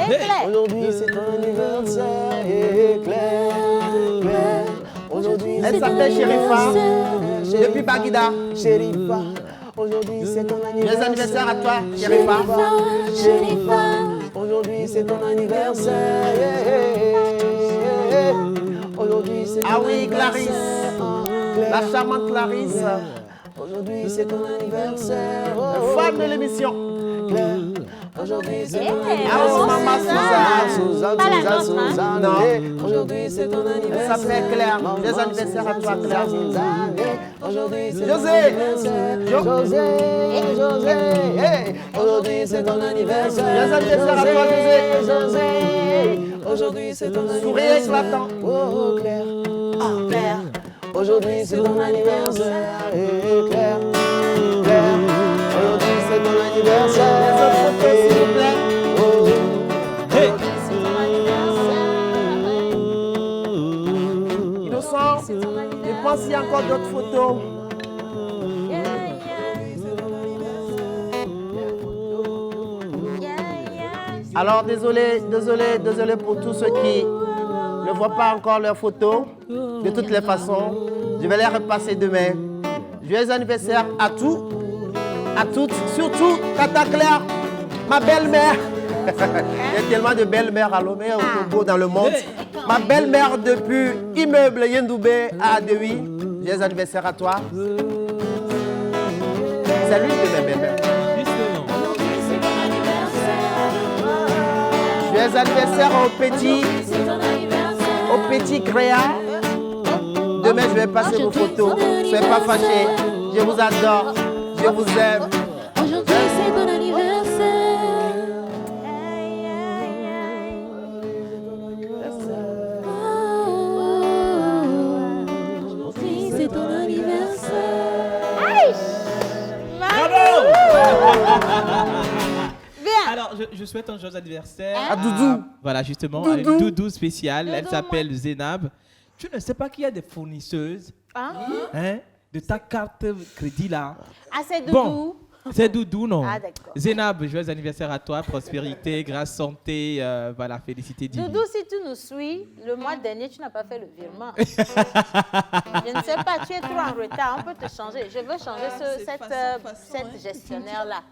aujourd'hui c'est ton anniversaire. Claire, Claire, aujourd'hui Elle s'appelle Chérifa, depuis Baguida. Chérifa, aujourd'hui c'est ton Les anniversaires à toi, Chérifa. Chérifa, aujourd'hui c'est ton anniversaire. Aujourd'hui c'est ton Ah oui, Clarisse, la charmante Clarisse, aujourd'hui c'est ton anniversaire. fan de l'émission. Aujourd'hui c'est ton Ah oui, anniversaire. maman Suzanne. Pas la nôtre, hein? Non, Aujourd'hui c'est ton elle anniversaire. s'appelle Claire. Les anniversaires à toi, Claire. Aujourd'hui c'est ton José, José, José, hey. Aujourd'hui c'est ton anniversaire. Les anniversaires à toi, José. José, aujourd'hui c'est ton Sourire anniversaire. éclatant. Oh Claire, ah Claire, aujourd'hui c'est ton anniversaire. Hey, Claire, Claire, aujourd'hui c'est ton anniversaire. Les autres photos, s'il vous plaît. Oh, Hey. Innocent, je pense qu'il y a encore d'autres photos. Alors désolé pour tous ceux qui ne voient pas encore leurs photos. De toutes les façons, je vais les repasser demain. Joyeux anniversaire à tous, à toutes, surtout Tata Claire, ma belle-mère. Il y a tellement de belles-mères à Lomé, au Togo, dans le monde. Ma belle-mère depuis immeuble Yendoubé à Adewi. Joyeux anniversaire à toi. C'est l'une de mes belles-mères. Joyeux anniversaire au petit Créa. Demain, je vais passer vos photos. Soyez pas fâchés. Je vous adore. Je vous aime. Aujourd'hui c'est ton anniversaire. Aujourd'hui c'est ton anniversaire. Alors, je souhaite un joyeux anniversaire À Doudou. Voilà, justement, Doudou. à une Doudou spéciale. Elle Doudou, s'appelle Zénab. Tu ne sais pas qu'il y a des fournisseuses Hein? hein, de ta carte crédit là. Ah, c'est Doudou. Bon, C'est Doudou, non? Ah, d'accord. Zénab, joyeux anniversaire à toi, prospérité, grâce, santé, voilà, félicité Didi. Doudou, si tu nous suis, le mois dernier, tu n'as pas fait le virement. Je ne sais pas, tu es trop en retard, on peut te changer. Je veux changer cette gestionnaire-là.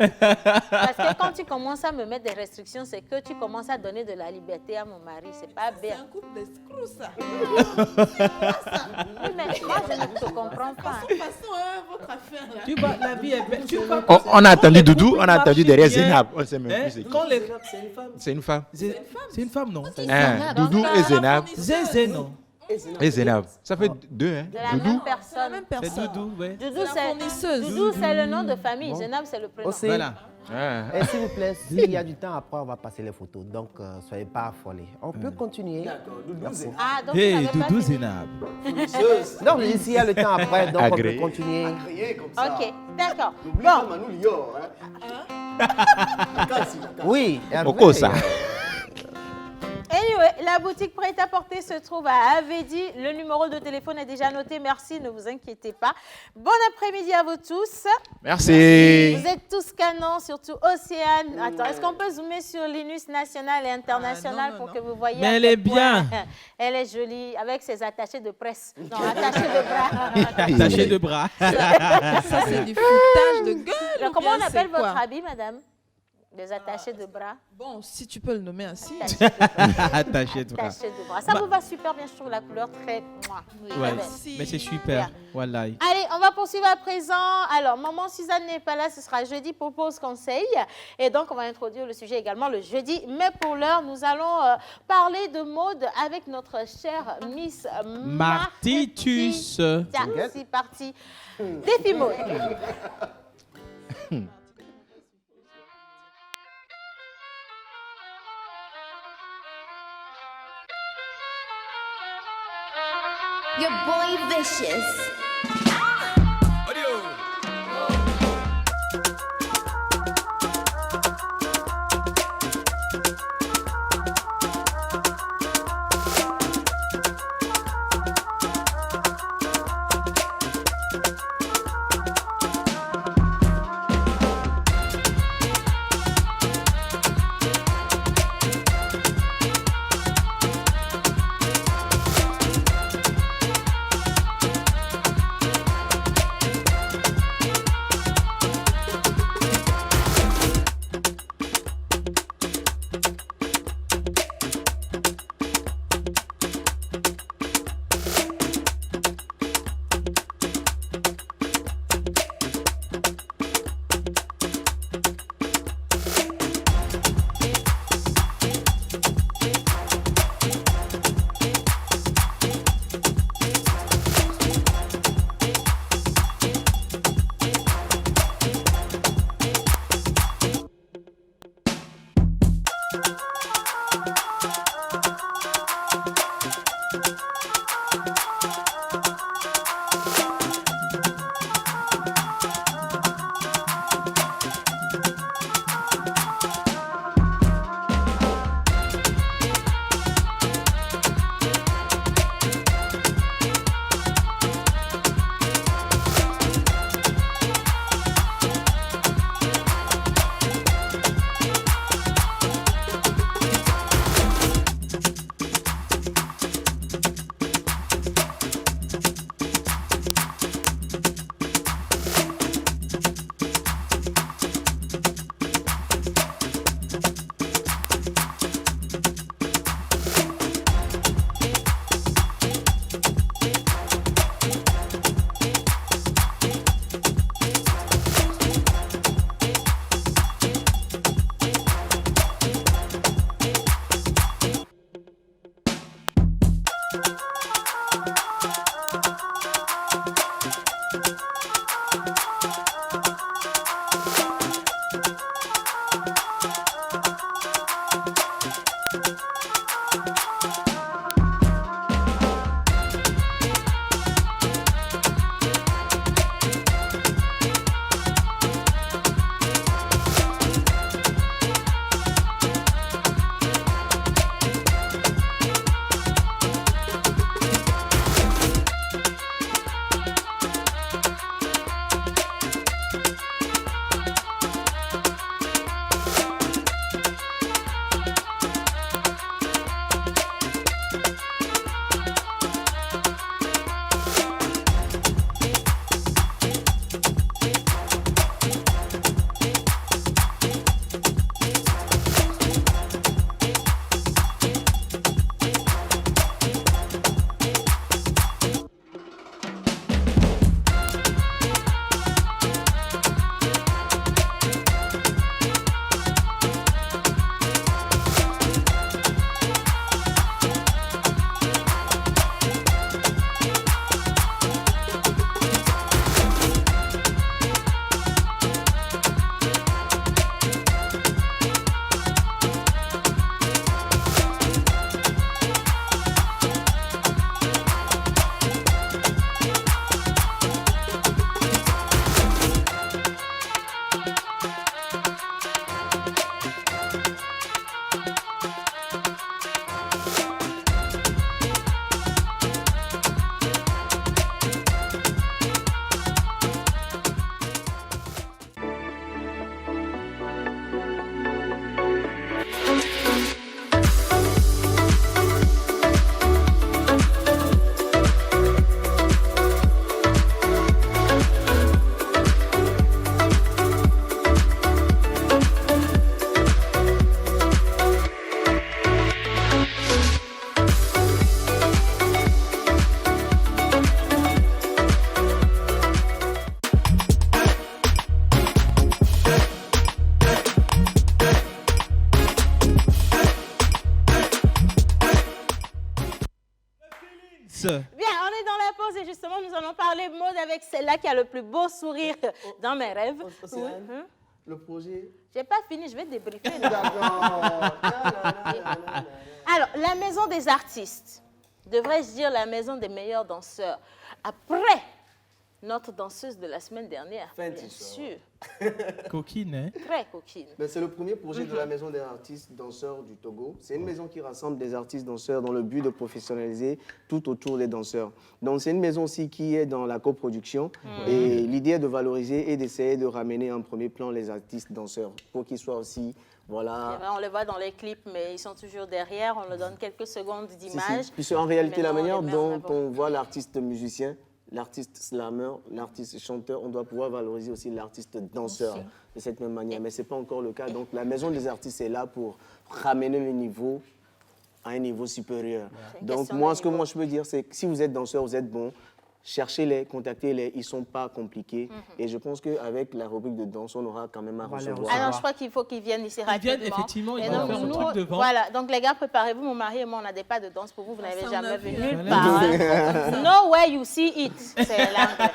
Parce que quand tu commences à me mettre des restrictions, c'est que tu commences à donner de la liberté à mon mari. C'est pas bien. C'est un couple d'escrocs, ça. Oui, mais moi, je ne te comprends pas. Passons à votre affaire, là. Tu vois, la vie est belle. Tu vois, On a attendu Doudou, on a marche attendu derrière bien. Zénab. On ne sait même Hein? plus c'est qui. Quand les- C'est une femme. C'est une femme, non? Hein, Doudou et Zénab. Zézé, non? Et Zénab. Ça fait deux, hein. De la Doudou. même personne. C'est Doudou, ouais. Doudou, La fournisseuse. Doudou, c'est le nom de famille. Zénab, c'est le prénom. Aussi, Voilà. Ah. et s'il vous plaît, s'il y a du temps après, on va passer les photos. Donc, soyez pas affolés. On peut continuer. Merci. Ah, donc Hey, tu n'avais pas Doudou fini. Zénab. Non, mais s'il y a le temps après, donc on Agréé. peut continuer. Ok, d'accord. Bon, Oui, Oko, ça. anyway, la boutique prêt-à-porter se trouve à Avedi. Le numéro de téléphone est déjà noté. Merci, ne vous inquiétez pas. Bon après-midi à vous tous. Merci. Vous êtes tous canons, surtout Océane. Attends, est-ce qu'on peut zoomer sur Linus national et international pour que vous voyez Mais à elle quel est bien. point Elle est jolie avec ses attachés de presse. Non, attachés de bras. Attaché de bras. Ça, c'est du foutage de gueule. ou Comment bien on appelle c'est quoi? votre habit, madame? Des attachés de bras. Bon, si tu peux le nommer ainsi. Attaché de bras. Attachés de bras. Ça vous va super bien, je trouve la couleur très... très Ouais, belle. mais c'est super. Voilà. Allez, on va poursuivre à présent. Alors, maman Suzanne n'est pas là, ce sera jeudi pour pause conseil. Et donc, on va introduire le sujet également le jeudi. Mais pour l'heure, nous allons parler de mode avec notre chère Miss Martitus. Tiens, c'est parti. Défi mode. Your boy vicious. avec celle-là qui a le plus beau sourire dans mes rêves. Océane, le projet. J'ai pas fini, je vais débriefer. D'accord. Alors, la maison des artistes, devrais-je dire la maison des meilleurs danseurs. Après notre danseuse de la semaine dernière, bien sûr. Coquine, hein? Très coquine. Ben, c'est le premier projet de la maison des artistes danseurs du Togo. C'est une maison qui rassemble des artistes danseurs dans le but de professionnaliser tout autour des danseurs. Donc c'est une maison aussi qui est dans la coproduction. Et l'idée est de valoriser et d'essayer de ramener en premier plan les artistes danseurs pour qu'ils soient aussi... Voilà. On les voit dans les clips, mais ils sont toujours derrière. On leur donne quelques secondes d'image. Puis en réalité, la Maintenant, manière les met en dont avant. on voit l'artiste musicien, l'artiste slammer, l'artiste chanteur, on doit pouvoir valoriser aussi l'artiste danseur de cette même manière. Mais ce n'est pas encore le cas. Donc la maison des artistes est là pour ramener le niveau à un niveau supérieur. Donc moi, ce que moi je peux dire, c'est que si vous êtes danseur, vous êtes bon, cherchez-les, contactez-les, ils ne sont pas compliqués. Et je pense qu'avec la rubrique de danse, on aura quand même à recevoir. Alors, je crois qu'il faut qu'ils viennent ici rapidement. Ils viennent, effectivement, ils Et vont donc, faire un truc devant. Voilà, donc les gars, préparez-vous. Mon mari et moi, on a des pas de danse pour vous. Vous n'avez jamais vu nulle part. Hein. No way you see it. C'est l'anglais.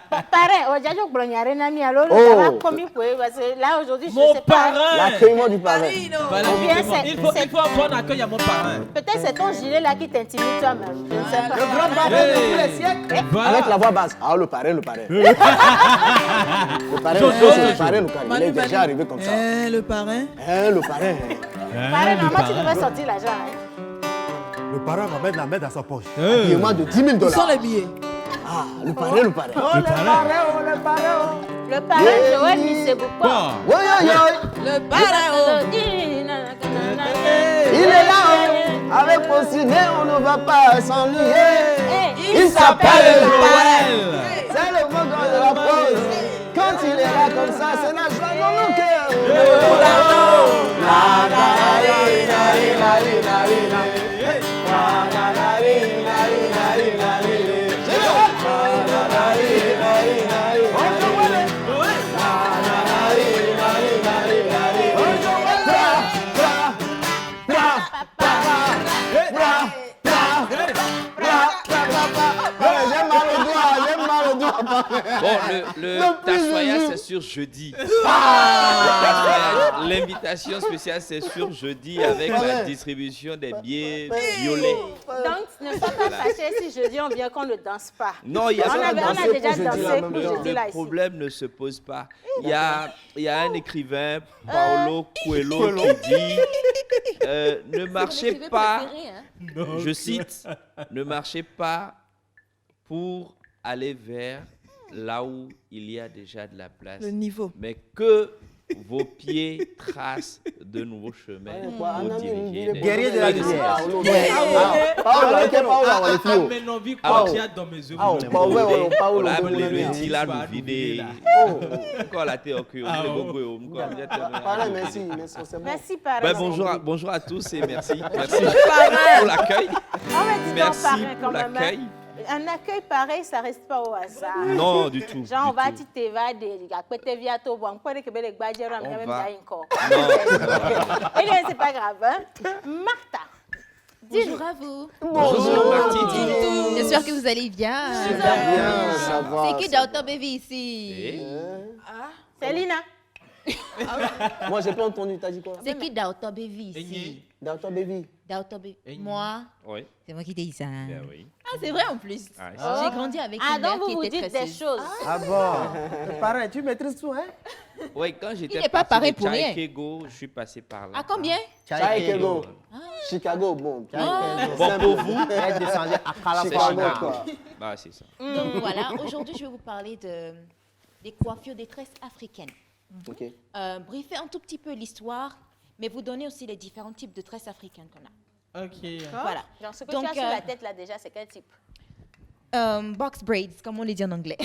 Pareil, aujourd'hui, je blognerai Nami. Alors, ça va comme il faut. Parce que là, aujourd'hui, je ne sais pas. L'accueillement du parrain. Voilà, Ou bien justement. Il faut un bon accueil à mon parrain. Peut-être c'est ton gilet là qui t'intimide toi-même. Je ne sais pas. Le grand parrain de tous les siècles. Voilà. Avec la voix basse. Ah, le parrain, le parrain. Le parrain, le parrain, le parrain. Il est déjà arrivé comme ça. Le parrain. Le parrain. Pareil, normalement, tu devrais sortir l'argent. Hein. Le parrain va mettre la main dans sa poche. Un paiement de 10 000 $. Où sont les billets? Ah, le parrain, le parrain. Oh, le parrain, oh, le parrain. Le parrain, Joël Misseboupa. Oui, oui, oui. Le parrain, oh. Il est là, oh. Avec Possidé, on ne va pas s'ennuyer. Il s'appelle le parrain. C'est le mot de la pause. Quand il est là comme ça, c'est la joie dans nos cœurs. Bon, le Tassoya, c'est sur jeudi. L'invitation spéciale, c'est sur jeudi avec la distribution des billets violets. Donc, ne sois pas fâché si jeudi on vient qu'on ne danse pas. Non, il y a on a déjà dansé pour jeudi là Le ici. problème ne se pose pas. Il y a un écrivain, Paolo Coelho, qui dit ne marchez pas, je cite, ne marchez pas pour aller vers là où il y a déjà de la place. Le niveau. Mais que vos pieds tracent de nouveaux chemins pour diriger des... Guerrier de la lumière. Merci, parrain. Bonjour à tous et merci. Merci pour l'accueil. Merci pour l'accueil. Un accueil pareil, ça reste pas au hasard. Non, du tout. Genre, on va t'évader, on c'est pas grave. Hein? Martha. Bonjour à vous. Bonjour Martine. J'espère que vous allez bien. Super bien, ça va. C'est qui Dr Baby ici? C'est Lina. Moi, j'ai pas entendu, t'as dit quoi? C'est qui Dr Baby ici? Dr Baby. Dr Baby. Moi? Oui. C'est moi qui t'ai dit ça. Ben oui. Ah, c'est vrai en plus. J'ai grandi avec une mère donc qui vous était dites très des choses. Ah bon? Parrain, tu maîtrises tout, hein? Oui, quand j'étais n'est pas pareil pour rien. Chicago, je suis passé par là. À combien? Chicago. Chicago, bon. Bon, pour vous, Elle descendait à c'est Chicago, Chicago. quoi. Bah, c'est ça. Donc voilà, aujourd'hui je vais vous parler des coiffures des tresses africaines. Ok. Briefer un tout petit peu l'histoire, mais vous donner aussi les différents types de tresses africaines qu'on a. Ok. Voilà. Genre, ce que Donc, tu as sur la tête là déjà, c'est quel type? Box braids, comme on les dit en anglais.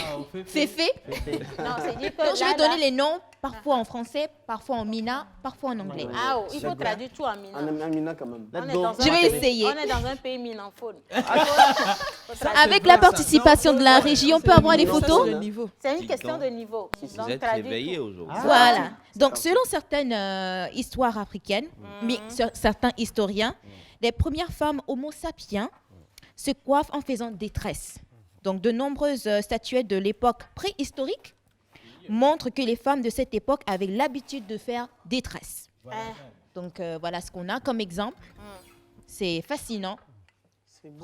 Féfé. Non, c'est dit que Donc je vais là, donner les noms, parfois en français, parfois en mina, parfois en anglais. Ah, oh, il faut traduire tout en mina. En Amina, quand même. Je vais essayer. On est dans un pays minanphone. Avec la participation de la régie, on peut avoir des photos? C'est une question de niveau. Vous êtes réveillés aujourd'hui. Voilà. Donc, selon certaines histoires africaines, mais certains historiens, les premières femmes homo sapiens se coiffent en faisant des tresses. Donc, de nombreuses statuettes de l'époque préhistorique montrent que les femmes de cette époque avaient l'habitude de faire des tresses. Donc, voilà ce qu'on a comme exemple. C'est fascinant.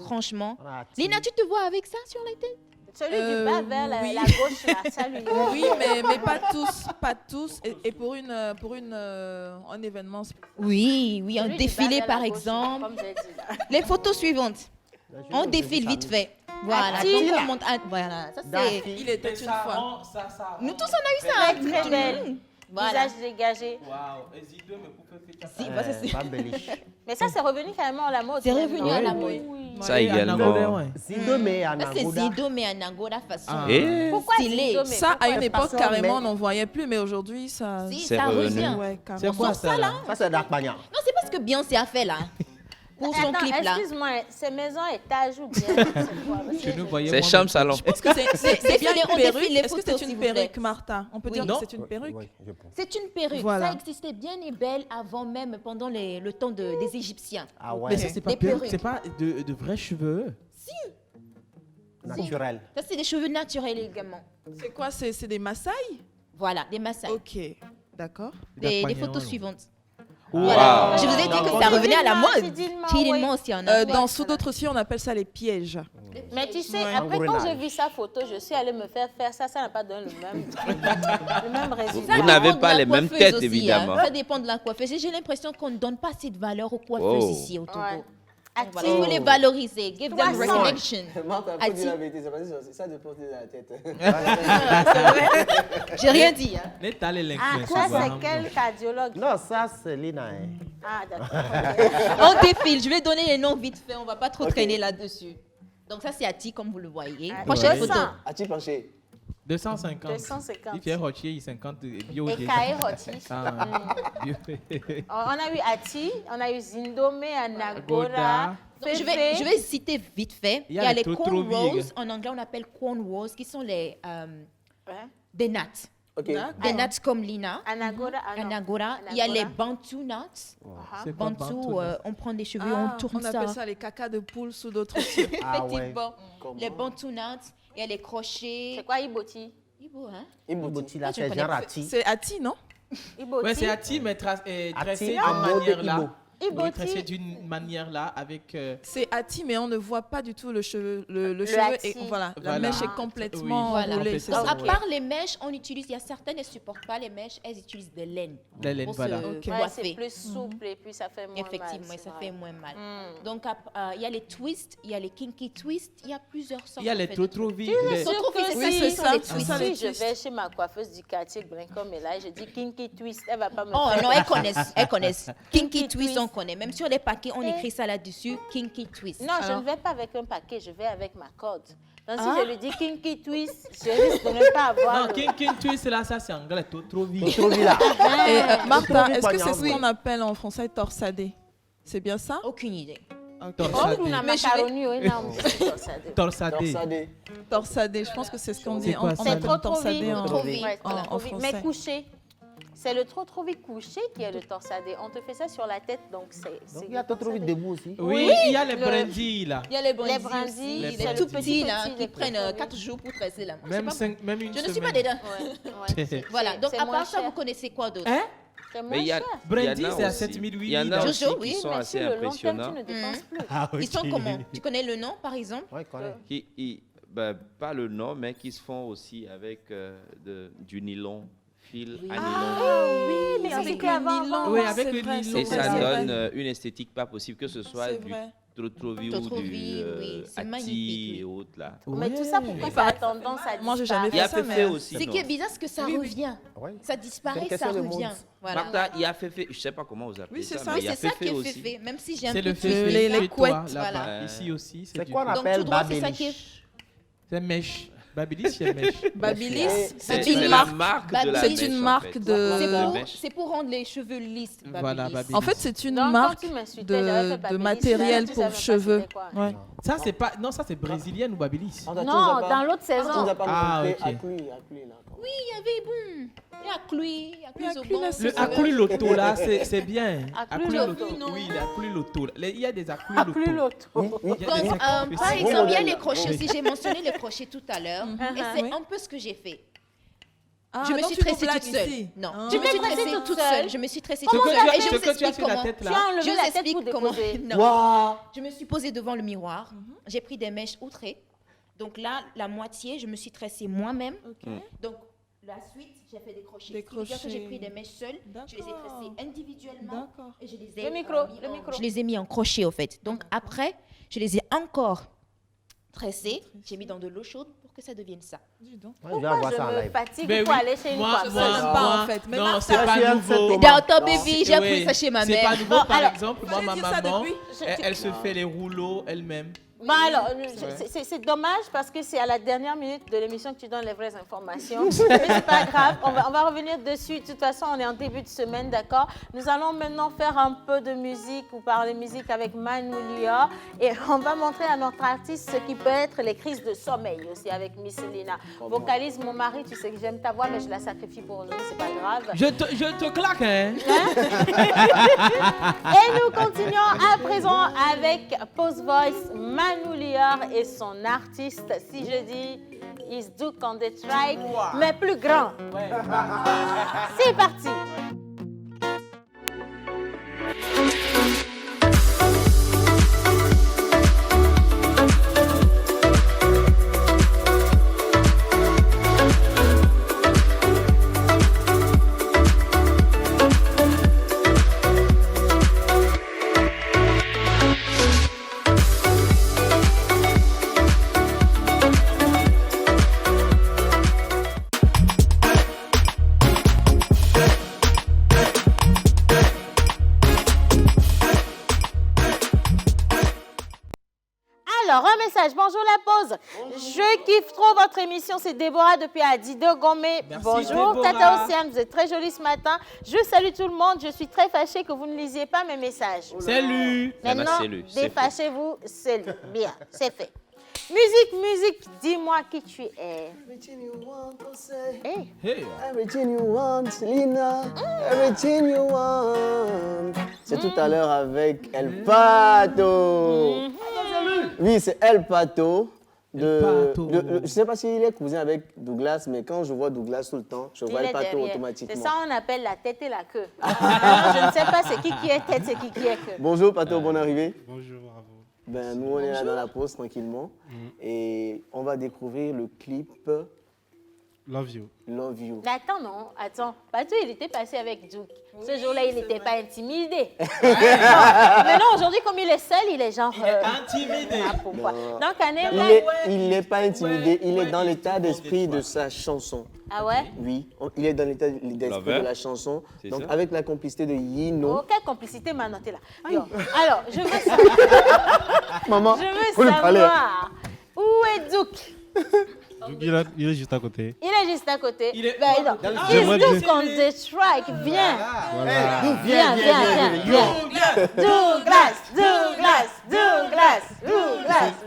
Franchement. Lina, tu te vois avec ça sur la tête? Celui du bas vers la gauche, là, ça lui. Oui, mais pas tous. Et pour un événement. Oui, un défilé par exemple. Les photos suivantes. On défile vite fait. Voilà. Donc on monte. Voilà. Ça c'est. Il était une fois. Nous tous on a eu ça. Très, très belle. Voilà. Visage dégagé. Mais ça, c'est revenu carrément à la mode. C'est revenu à la mode. Ça également. Zidomé à C'est Angola. Zidomé à Angola façon. Pourquoi stylé. Ça, à une époque, carrément, on n'en voyait plus, mais aujourd'hui, ça. Si, C'est ça revenu. revient. Ouais, C'est carrément. quoi ça là? Ça, c'est Dakpagna. Non, c'est pas ce que Beyoncé a fait là. Pour son Attends, clip là. excuse-moi, c'est maison étage ou bien c'est quoi? Je ne voyais C'est moins chambre de- salon. Est-ce que c'est bien on une défile perruque? les Est-ce que photos, c'est s'il une vous plaît. perruque, Martha? On peut Oui. dire que Non. c'est une perruque? C'est une perruque. Voilà. Ça existait bien et belle avant même, pendant le temps des Égyptiens. Ah ouais. Mais ça, c'est pas Des perruque, perruques. c'est pas de vrais cheveux. Si. Naturel. Ça, c'est des cheveux naturels également. C'est quoi? C'est des Maasai? Voilà, des massages. Ok, d'accord. Des D'accord. photos suivantes. Wow. Voilà. Je vous ai dit que ça revenait à la mode. Tidillement, Tidillement aussi en a. Dans sous d'autres aussi, on appelle ça les pièges. Mais tu sais, Ouais. après quand Engrenage. j'ai vu sa photo, je suis allée me faire ça, ça n'a pas donné le même résultat. Vous n'avez pas les mêmes têtes, Aussi, évidemment. Ça dépend de la coiffeuse. J'ai l'impression qu'on ne donne pas assez de valeur aux coiffeuses Oh. ici au Togo. Ouais. Donc voilà, il faut les valoriser. Give them 300. recognition. Faut dire la vérité, c'est parce que ça dépend de la tête. J'ai rien dit. Hein. Les talents, les Ah, influenceurs, ça c'est vraiment. quel cardiologue? Non, ça, c'est Lina. Hein. Ah, d'accord. On défile. Je vais donner les noms vite fait. On va pas trop traîner là-dessus. Donc ça, c'est Ati, comme vous le voyez. Ah, Prochaine ouais. photo. As-tu penché? 250. 250. Il fait Rotier, il 50 bio. Et déjà. Kae Roti. Ah, bio. On a eu Ati, on a eu Zindome, Anagora, Goda. Donc, je vais citer vite fait. Il y a les les Totrovi. cornrows. En anglais, on appelle cornrows, qui sont des nattes. Ok. Des nattes comme Lina. Anagora, Anagora. Il y a les Bantu nuts. C'est quoi, Bantu, Bantu, on prend des cheveux, Ah, on tourne on appelle ça les cacas de poule sous d'autres aussi. Ah ouais. Effectivement. Les Bantu nuts. Il y a les crochets. c'est quoi Iboti? Ibo, hein? Iboti, là, Ah, tu c'est connais genre pas. Ati. C'est Ati, non? Iboti. Ouais, c'est Ati, mais tracé Ati, d'une Amo manière et là. Ibo. Oui, tracé Iboti. d'une manière là avec. C'est Ati, mais on ne voit pas du tout le cheveu. Le cheveu Ati. est, voilà, la Voilà. mèche est complètement Oui, Voilà. roulée. C'est Donc, ça. à part les mèches, on utilise, il y a certaines, elles ne supportent pas les mèches, elles utilisent des laines. La laine, pour voilà. se Ok. Ouais, coiffer. c'est plus souple et puis ça fait moins Effectivement, mal. et ça c'est fait vrai. moins mal. Mm. Donc, il y a les twists, il y a les kinky twists, il y a plusieurs sortes. Il y a en les fait, de Totrovi. trucs. les- Sont trop que faits, Oui, ça, c'est ce sont ça, les c'est twists. ça, les Si je twists. vais chez ma coiffeuse du quartier Brincom et là, je dis Kinky Twist, elle va pas me Oh faire. non, elles connaissent, elles connaissent. Kinky Kinky twist, twist. on connaît. Même sur les paquets, on écrit ça là-dessus, kinky twist. Non, je Alors, ne vais pas avec un paquet, je vais avec ma corde. Donc si Ah. je lui dis Kinky Twist, je risque de ne pas avoir. Non, King Twist, là, ça c'est anglais. Totrovi. Totrovi, là. Et Martha, Totrovi, est-ce que c'est ce poignard. qu'on appelle en français torsadé? C'est bien ça? aucune idée. Oh, Torsadé. on a Mais je macaroni, oui, non, c'est ça. Torsadé. Torsadé. Torsadé, je pense que c'est ce qu'on dit. C'est quoi On ça? C'est appelle trop torsadé vite. en, Trop vite. Ouais, en- trop en vite. français. Mais couché. C'est le trop vite couché qui est le torsadé. On te fait ça sur la tête, donc c'est. Donc, il y a Totrovi debout aussi. Oui, il y a les le- brandis là. Il y a les brindilles, brindilles, aussi, les les brindilles. tout petits là, Petits, qui les prennent petits. 4 jours pour tresser là. Moi, je sais Même, pas. même une Je semaine. ne suis pas dedans. Ouais, ouais, Voilà, donc c'est à moins part ça, cher. vous connaissez quoi d'autre? Hein? C'est moins Mais il y a, cher. Brandy, il y en a c'est à aussi. 7008. Il y en a Jojo, aussi oui, qui sont Mais assez sur le long terme, tu impressionnants. ne dépenses plus. Ah, Ils sont comment? Tu connais le nom, par exemple? Ouais, connais. Ben, pas le nom, mais qui se font aussi avec du nylon, fil à nylon. Oui, mais ça Avec c'était le avant. nylon. Oui, avec c'est le vrai, nylon. Et c'est ça vrai. donne une esthétique pas possible, que ce soit C'est du vrai. Totrovi ou Totrovi, du oui, c'est Ati magnifique, oui. et autres là. Mais tout ça, pourquoi ça a tendance à Moi, j'ai jamais Il y a fait ça, Féfé mais- aussi. Ce non? qui est bizarre, c'est que ça Oui, oui. revient. Ouais. Ça C'est disparaît, une ça question de revient. mode. Voilà. Martha, il y a Féfé, je sais pas comment vous appelez Oui, c'est ça, ça. mais Oui, il y a c'est ça qui Féfé est aussi. fait. Même si j'ai un C'est le peu fait les chez toi, couettes, là-bas. voilà. Ici aussi, C'est du- quoi on Donc appelle tout droit, c'est ça qui Babélish? est. C'est mèche. Babilis, c'est mèche. Babilis, C'est c'est une la marque. marque de la C'est mèche, une en marque fait. de- mèche. C'est pour rendre les cheveux lisses. Voilà, Babilis. Babilis. En fait, c'est une Donc, quand marque tu m'insultais, j'avais fait de Babilis, matériel tu pour savais pas cheveux. c'était quoi. Ouais. Ça, c'est pas. Non, ça, c'est brésilienne ou Babilis. Non, dans l'autre saison. Tu nous as pas Ah, montré ok. Akui, là. Oui, il y avait bon. Il y a Acclui au banc. Le Acclui Loto, là, c'est bien. Acclui Loto. Oui, l'Acclui Loto. Il y a des Acclui Loto. Par exemple, il y a les crochets aussi. J'ai mentionné les crochets tout à l'heure. Et c'est un peu ce que j'ai fait. Je me suis tressée toute seule. Non, je me suis tressée toute seule. Je me suis tressée toute seule. Et je vous explique comment. Je vous explique comment. Non. Je me suis posée devant le miroir. J'ai pris des mèches outrées. Donc là, la moitié, je me suis tressée moi-même. Donc la suite, j'ai fait des crochets. Ce qui veut dire que j'ai pris des mèches seules. Je les ai tressées individuellement. Et je les ai je les ai mis en crochet au fait. Donc après, je les ai encore tressées. J'ai mis dans de l'eau chaude pour que ça devienne ça. Pourquoi je me fatigue pour aller chez une femme? Moi, en fait. Non, c'est pas nouveau. Dans ton baby, j'ai appris ça chez ma mère. C'est pas nouveau. Par exemple, moi, ma maman, elle se fait les rouleaux elle-même. Bah alors, c'est dommage parce que c'est à la dernière minute de l'émission que tu donnes les vraies informations. Mais c'est pas grave, on va revenir dessus. De toute façon, on est en début de semaine, d'accord? Nous allons maintenant faire un peu de musique ou parler musique avec Manu Lior. Et on va montrer à notre artiste ce qui peut être les crises de sommeil aussi avec Miss Lina. Vocalise mon mari, tu sais que j'aime ta voix, mais je la sacrifie pour nous, c'est pas grave. Je te claque, hein? Et nous continuons à présent avec Pose Voice, Manu Lior et son artiste, si je dis Is Duke on the Track, mais plus grand. C'est parti. Alors, un message. Bonjour la pause. Je kiffe trop votre émission. C'est Déborah depuis Adido Gomé. Bonjour. Déborah. Tata Océane, vous êtes très jolie ce matin. Je salue tout le monde. Je suis très fâchée que vous ne lisiez pas mes messages. Salut. Maintenant, défâchez-vous. C'est bien. C'est fait. Musique, dis-moi qui tu es. Everything you want, say. Hey. Everything you want, Lina. Everything you want. C'est tout à l'heure avec El Pato. Oui, c'est El Pato. Je ne sais pas s'il est cousin avec Douglas, mais quand je vois Douglas tout le temps, je vois El Pato automatiquement. C'est ça qu'on appelle la tête et la queue. Je ne sais pas c'est qui est tête, c'est qui est queue. Bonjour Pato, bonne arrivée. Bonjour, bravo. Ben, nous, on est là dans la pause tranquillement et on va découvrir le clip Love You. Love You. Mais attends. Pato, il était passé avec Duke. Ce jour-là, il n'était pas intimidé. Mais non, aujourd'hui, comme il est seul, il est genre... intimidé. Pourquoi? Donc, il n'est pas intimidé, il est dans l'état d'esprit de sa chanson. Ah ouais? Oui, il est dans l'état d'esprit de la chanson. Donc, avec la complicité de Yino. Oh, quelle complicité m'a noté là. Yo. Alors, je veux savoir... Maman, je veux savoir où est Duke? Donc, il est juste à côté. Il est juste à côté. Il est Duke on the track. Viens. Voilà. Viens. Douglas,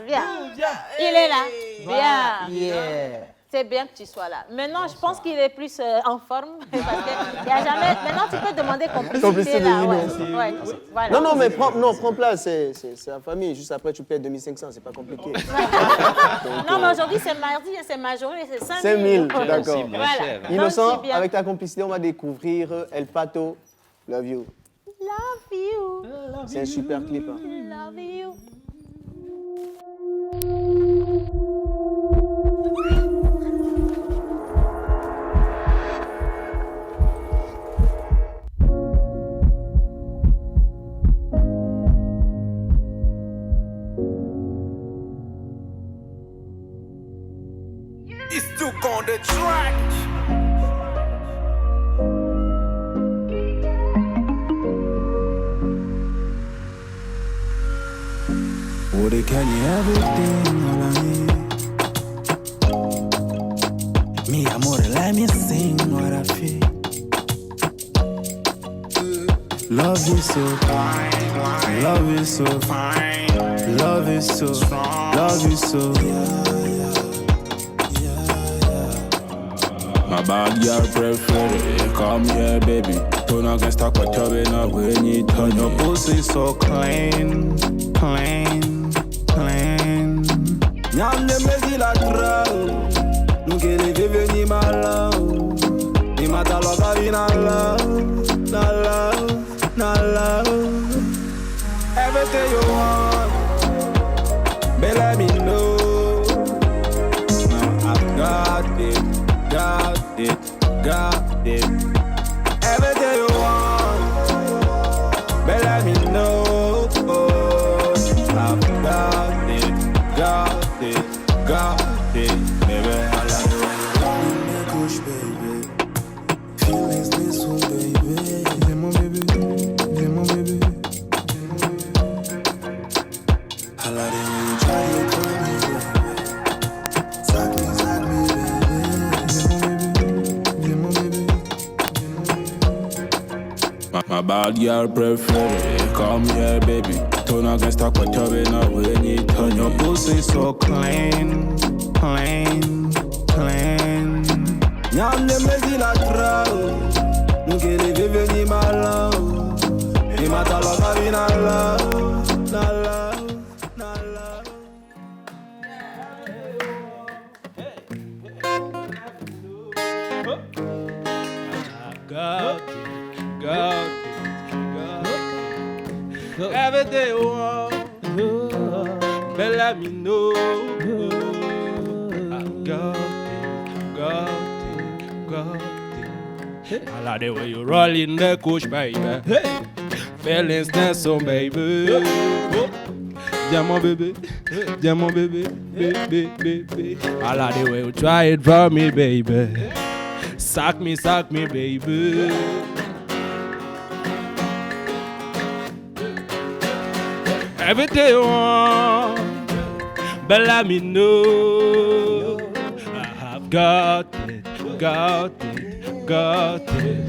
viens. Il est là. Viens. Yeah. C'est bien que tu sois là. Maintenant, je pense qu'il est plus en forme. Parce qu'il y a jamais... Maintenant, tu peux demander complicité là. Ouais. Voilà. Non, mais prends place, c'est la famille. Juste après, tu payes 2500, c'est pas compliqué. Non, mais aujourd'hui, c'est mardi, c'est ma journée, c'est 5 000. D'accord. Voilà. Innocent, avec ta complicité, on va découvrir El Pato, Love You. Love you. C'est un super clip. Hein. Love you. It's Duke on the track. Oh, they carry everything all I need. Me, amore, let me sing what I feel. Love is so fine, love is so fine, love is so strong, love is so. My bad girl preferred. Come here, baby. Don't against that what you're in a when you turn your pussy so clean, clean, clean. Nyam de mezi la trao. Nuke le vive ni malao. Ni mata loka vi na love, na love, na love. Everything you want, baby, let me know. I got it, got it, got it. Everything you want, baby, let me know. I've got it, got it, got it, baby. I like the way you want me, push, baby. Feelings this one, baby. Yeah, my baby, yeah, my baby. I like it when you try to call me, baby. Suck me, baby. Yeah, my baby, yeah, my baby. My bad girl preferred. Come here, baby. Turn against that what you're in a when you turn your pussy so clean, clean, clean. Nyam de mezi la trao. Nuke le vive ni malao. Ni mata loka vi na love, na love, na love. Got it, got it. Every day you want, but let me know. I got it, got it, got it. I like the way you roll in the couch, baby. Feelings dance on, baby. Yeah, my baby, yeah, my baby, baby, baby. I like the way you try it for me, baby. Suck me, baby. Every day you want, but let me know. I have got it, got it, got it.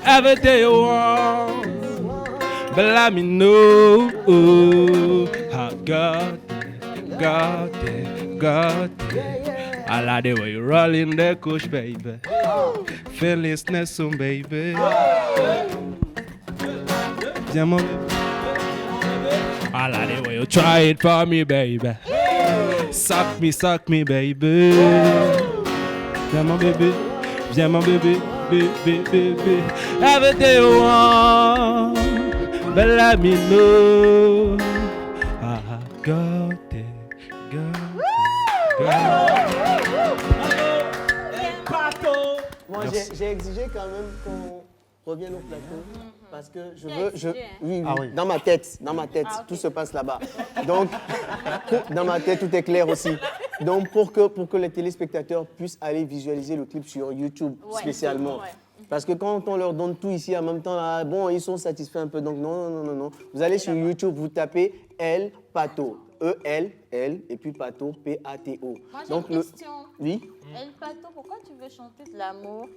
Every day you want, but let me know. I got it, got it, got it. I like the way you roll in the couch, baby. Feelings nessun, baby. Yeah, my baby. I like the way you try it for me, baby. Suck me, baby. Yeah, my baby. Yeah, my baby. Baby, baby. Every day you want, but let me know. I got it, got it. Moi, j'ai exigé quand même qu'on revienne au plateau parce que oui, dans ma tête, tout se passe là-bas. Donc, dans ma tête, tout est clair aussi. Donc, pour que les téléspectateurs puissent aller visualiser le clip sur YouTube spécialement. Parce que quand on leur donne tout ici en même temps, là, bon, ils sont satisfaits un peu. Donc, non. Vous allez sur YouTube, vous tapez El Pato. E-L-L et puis Pato, P-A-T-O. Moi, j'ai donc, une question. Oui. El Pato, pourquoi tu veux chanter de l'amour?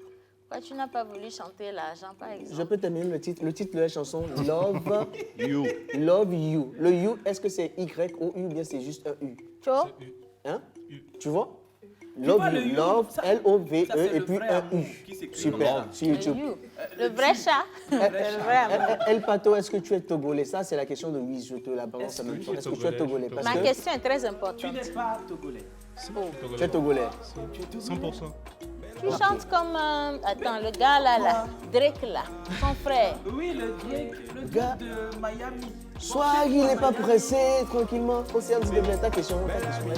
Pourquoi tu n'as pas voulu chanter l'argent, par exemple? Je peux terminer le titre de la chanson Love You. Love You. Le You, est-ce que c'est Y-O-U ou bien c'est juste un U? Tu vois? Hein? Tu vois? Love You. Love, L-O-V-E et puis un U. Super, sur YouTube. Le vrai chat. El Pato, est-ce que tu es togolais? Ça, c'est la question de Louise. Je te la balance en même temps. Est-ce que tu es togolais? Ma question est très importante. Tu n'es pas togolais. Tu es togolais. 100%. Tu chantes comme... attends, le gars là, Drake là, son frère. Oui, le gars de Miami. Sois, il n'est pas pressé, tranquillement. Océane, tu deviens ta question.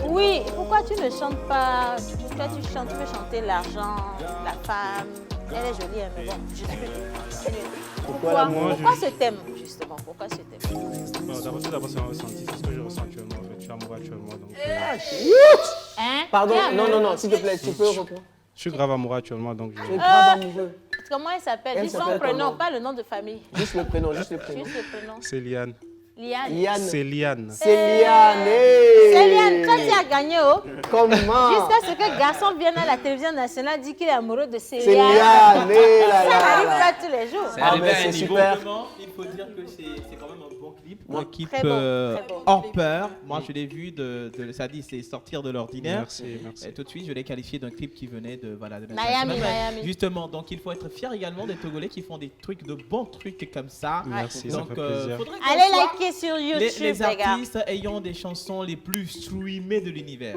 Oui, pourquoi tu ne chantes pas? Pourquoi tu chantes? Tu veux chanter l'argent, la femme. Elle est jolie, mais bon, je suis... Pourquoi ce thème, justement? Pourquoi ce thème? D'abord, c'est un ressenti. C'est ce que je ressens actuellement. En fait. Je suis amoureux actuellement. Donc, Pardon, non, s'il te plaît, tu peux reprendre. Je suis grave amoureux actuellement, donc je... grave amoureux. Comment elle s'appelle? Dis son prénom, pas le nom de famille. Juste le prénom. C'est Liane. Liane. C'est Liane. C'est Liane. C'est Liane, toi tu as gagné, oh. Comment? Jusqu'à ce que garçon vienne à la télévision nationale dire qu'il est amoureux de Céliane. Céliane. Ça n'arrive pas tous les jours. C'est arrivé à un niveau. Il faut dire que c'est quand même un bon clip. L'équipe Très bon. hors peur. Moi, je l'ai vu ça dit, c'est sortir de l'ordinaire. Merci. Et tout de suite, je l'ai qualifié d'un clip qui venait de Miami. Justement, donc il faut être fier également des Togolais qui font de bons trucs comme ça. Merci, donc, ça fait plaisir. Allez liker sur YouTube, les les gars. artistes ayant des chansons les plus streamées de l'univers.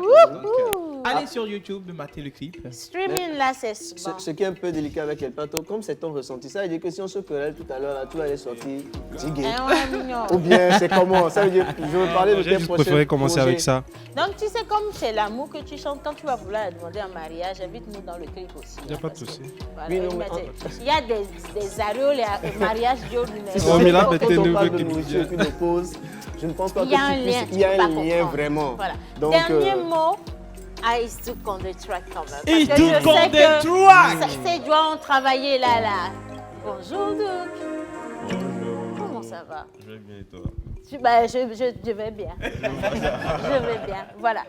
Allez sur YouTube, matez le clip. Streaming là, c'est bon. Ce qui est un peu délicat avec El Pato, comme c'est ton ressenti, ça veut dire que si on se querelle tout à l'heure, là, tu vas aller sortir diguer. Ou bien c'est comment? Ça veut dire je veux parler de tes prochains. Je préférais commencer avec ça. Donc tu sais comme c'est l'amour que tu chantes quand tu vas vouloir demander un mariage, invite-nous dans le clip aussi. Il n'y a pas de souci. Voilà, il y a des aréoles et mariage d'ordinaire. mais là, quand on parle de nourriture et puis de pause, je ne pense pas Il y a un lien. Il y a un lien vraiment. Voilà. Donc, dernier mot. I took on the track quand même. Il took on the track. Ces doigts ont travaillé là. Bonjour Duke. Comment ça va? Je vais bien et toi? Je vais bien. Je vais bien. Voilà.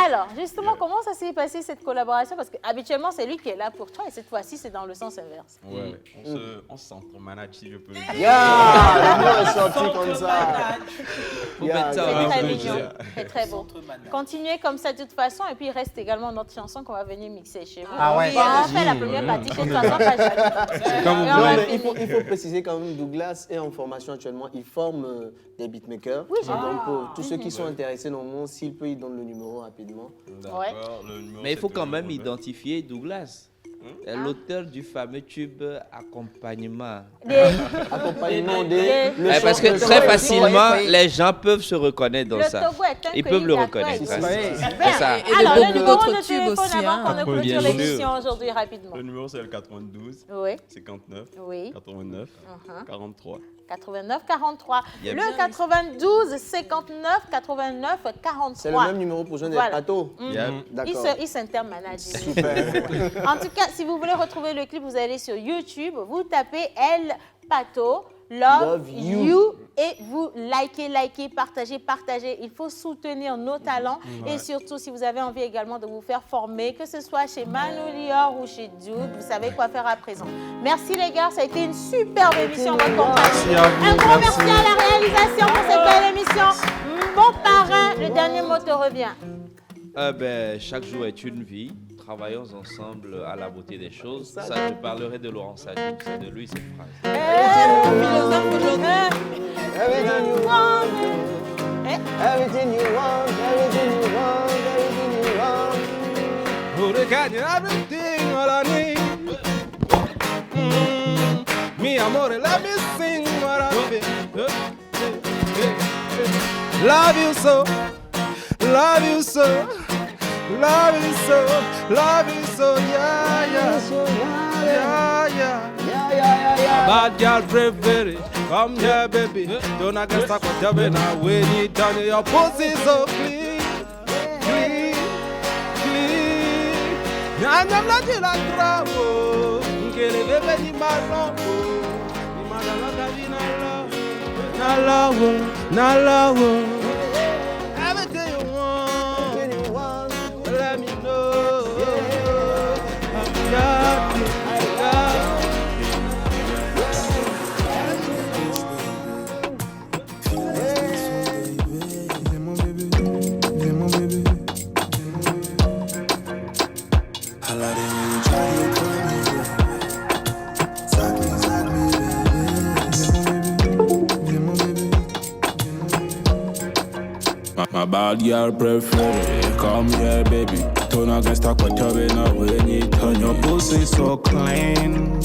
Alors, justement, comment ça s'est passé cette collaboration? Parce qu'habituellement, c'est lui qui est là pour toi et cette fois-ci, c'est dans le sens inverse. Ouais, on s'entre-manage si je peux le dire. Le mot est sorti comme ça. C'est très mignon. C'est très beau. Continuez comme ça de toute façon et puis il reste également notre chanson qu'on va venir mixer chez vous. Ah ouais. On fait la première partie chez toi, pas jaloux. Il faut préciser quand même, Douglas est en formation actuellement. Il forme des beatmakers. Oui, donc pour tous ceux qui sont intéressés, normalement, s'il peut, il donne le numéro rapidement. D'accord. Mais il faut quand même identifier Douglas. L'auteur du fameux tube Accompagnement. Accompagnement parce que très facilement, les gens peuvent se reconnaître dans ça. Ils peuvent le reconnaître. Alors, le numéro de téléphone avant qu'on ne clôture l'émission aujourd'hui rapidement. Le numéro, c'est le 92 59 89 43. 89 43. Le 92 59 89 43. C'est le même numéro pour joindre les plateaux. D'accord. Il s'intermanage. Super. En tout cas, si vous voulez retrouver le clip, vous allez sur YouTube, vous tapez El Pato, Love You, et vous likez, partagez. Il faut soutenir nos talents et surtout, si vous avez envie également de vous faire former, que ce soit chez Manu Lior ou chez Duke, vous savez quoi faire à présent. Merci les gars, ça a été une superbe émission. Un grand merci à la réalisation pour cette belle émission. Mon parrain, le dernier mot te revient. Chaque jour est une vie. Travaillons ensemble à la beauté des choses. Ça, je parlerai de Laurent Sadi. C'est de lui cette phrase. Philosophe aujourd'hui. Everything you want, everything you want, everything you want, everything you want. Oh, they got everything all I need. Mi amore, let me sing what I feel. Love you so, love you so. Love you so, yeah. Bad girl, very, come here, baby. Don't I get stuck with your now when you done your pussy so clean. I'm not in a trouble. Get a baby in my love. Not love. Everything you want. Let me know. I got you. My bad girl prefer come here, baby. Turn against a quarter when you turn your pussy so clean.